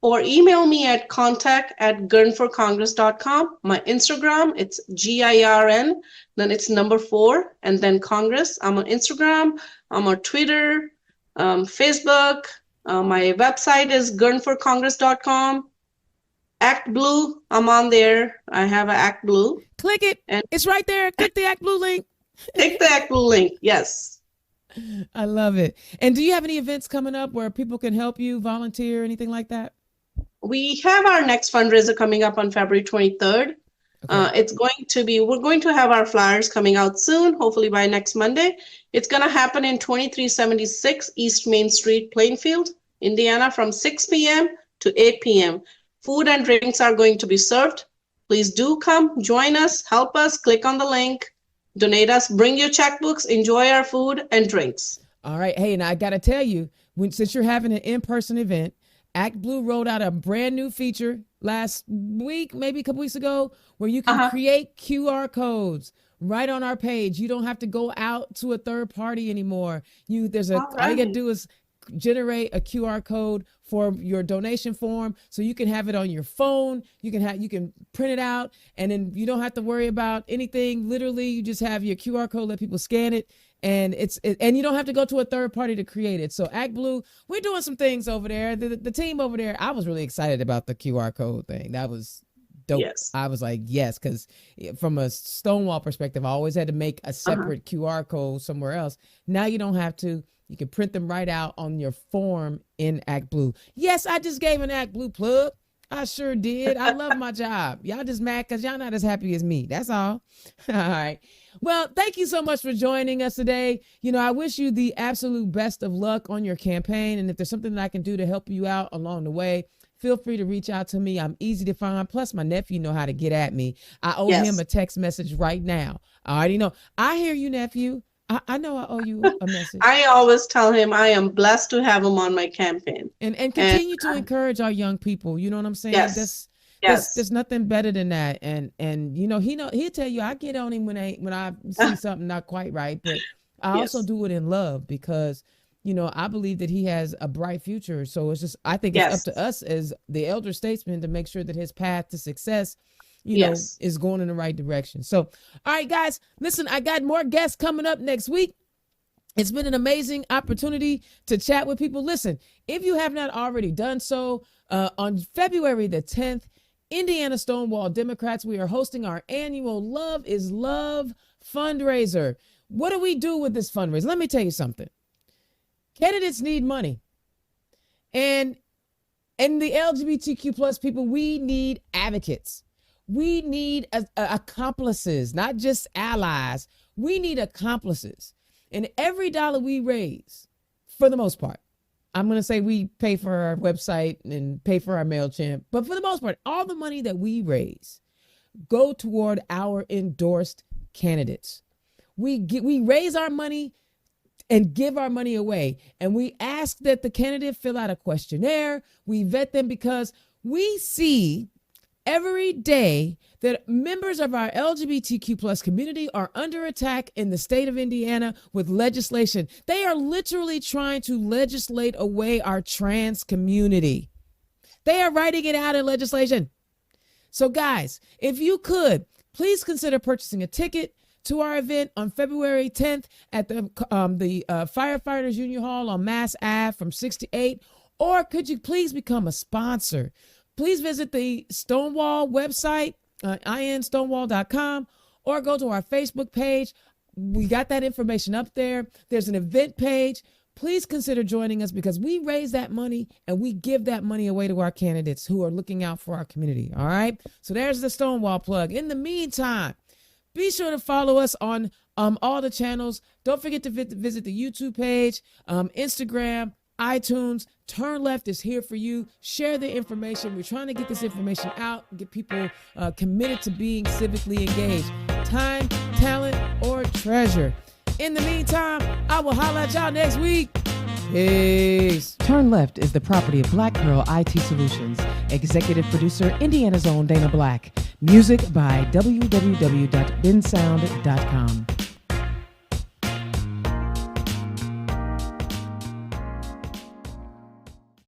Or email me at contact@gurnforcongress.com. My Instagram, it's GIRN, then it's number 4, and then Congress. I'm on Instagram, I'm on Twitter, Facebook. My website is gurnforcongress.com. Act Blue, I'm on there. I have an Act Blue. Click it. And It's right there. Click the Act Blue link. click the Act Blue link. Yes. I love it. And do you have any events coming up where people can help you, volunteer, anything like that? We have our next fundraiser coming up on February 23rd. Okay. We're going to have our flyers coming out soon, hopefully by next Monday. It's going to happen in 2376 East Main Street, Plainfield, Indiana, from 6 p.m. to 8 p.m. Food and drinks are going to be served. Please do come, join us, help us, click on the link, donate us, bring your checkbooks, enjoy our food and drinks. All right. Hey, and I got to tell you, since you're having an in-person event, Act Blue rolled out a brand new feature last week, maybe a couple weeks ago, where you can Uh-huh. create QR codes right on our page. You don't have to go out to a third party anymore. All All you got to right. do is generate a QR code for your donation form, so you can have it on your phone. You can print it out, and then you don't have to worry about anything. Literally, you just have your QR code, let people scan it, and and you don't have to go to a third party to create it. So Act Blue, we're doing some things over there. The team over there, I was really excited about the QR code thing. That was dope. Yes. I was like, yes, because from a Stonewall perspective, I always had to make a Uh-huh. separate QR code somewhere else. Now you don't have to. You can print them right out on your form in Act Blue. Yes, I just gave an Act Blue plug. I sure did. I love my job. Y'all just mad because y'all not as happy as me. That's all. All right. Well, thank you so much for joining us today. I wish you the absolute best of luck on your campaign. And if there's something that I can do to help you out along the way, feel free to reach out to me. I'm easy to find. Plus, my nephew know how to get at me. I owe Yes. him a text message right now. I already know. I hear you, nephew. I know I owe you a message. I always tell him I am blessed to have him on my campaign. And continue to encourage our young people. You know what I'm saying? Yes. There's nothing better than that. And he'll tell you I get on him when I see something not quite right. But I also do it in love because I believe that he has a bright future. So it's just, I think it's up to us as the elder statesmen to make sure that his path to success, is going in the right direction. So, all right, guys, listen, I got more guests coming up next week. It's been an amazing opportunity to chat with people. Listen, if you have not already done so, on February the 10th, Indiana Stonewall Democrats, we are hosting our annual Love is Love fundraiser. What do we do with this fundraiser? Let me tell you something. Candidates need money. And the LGBTQ plus people, we need advocates. We need accomplices, not just allies. We need accomplices. And every dollar we raise, for the most part, I'm going to say we pay for our website and pay for our MailChimp, but for the most part, all the money that we raise go toward our endorsed candidates. We raise our money and give our money away. And we ask that the candidate fill out a questionnaire. We vet them because we see every day that members of our LGBTQ plus community are under attack in the state of Indiana with legislation. They are literally trying to legislate away our trans community. They are writing it out in legislation. So guys, if you could, please consider purchasing a ticket to our event on February 10th at the Firefighters Union Hall on Mass Ave from 6 to 8. Or could you please become a sponsor? Please visit the Stonewall website, instonewall.com, or go to our Facebook page. We got that information up there. There's an event page. Please consider joining us because we raise that money and we give that money away to our candidates who are looking out for our community. All right. So there's the Stonewall plug. In the meantime, be sure to follow us on all the channels. Don't forget to visit the YouTube page, Instagram, iTunes. Turn Left is here for you. Share the information. We're trying to get this information out and get people committed to being civically engaged. Time, talent, or treasure. In the meantime, I will holler at y'all next week. Peace. Turn Left is the property of Black Pearl IT Solutions. Executive producer, Indiana's own Dana Black. Music by www.bensound.com.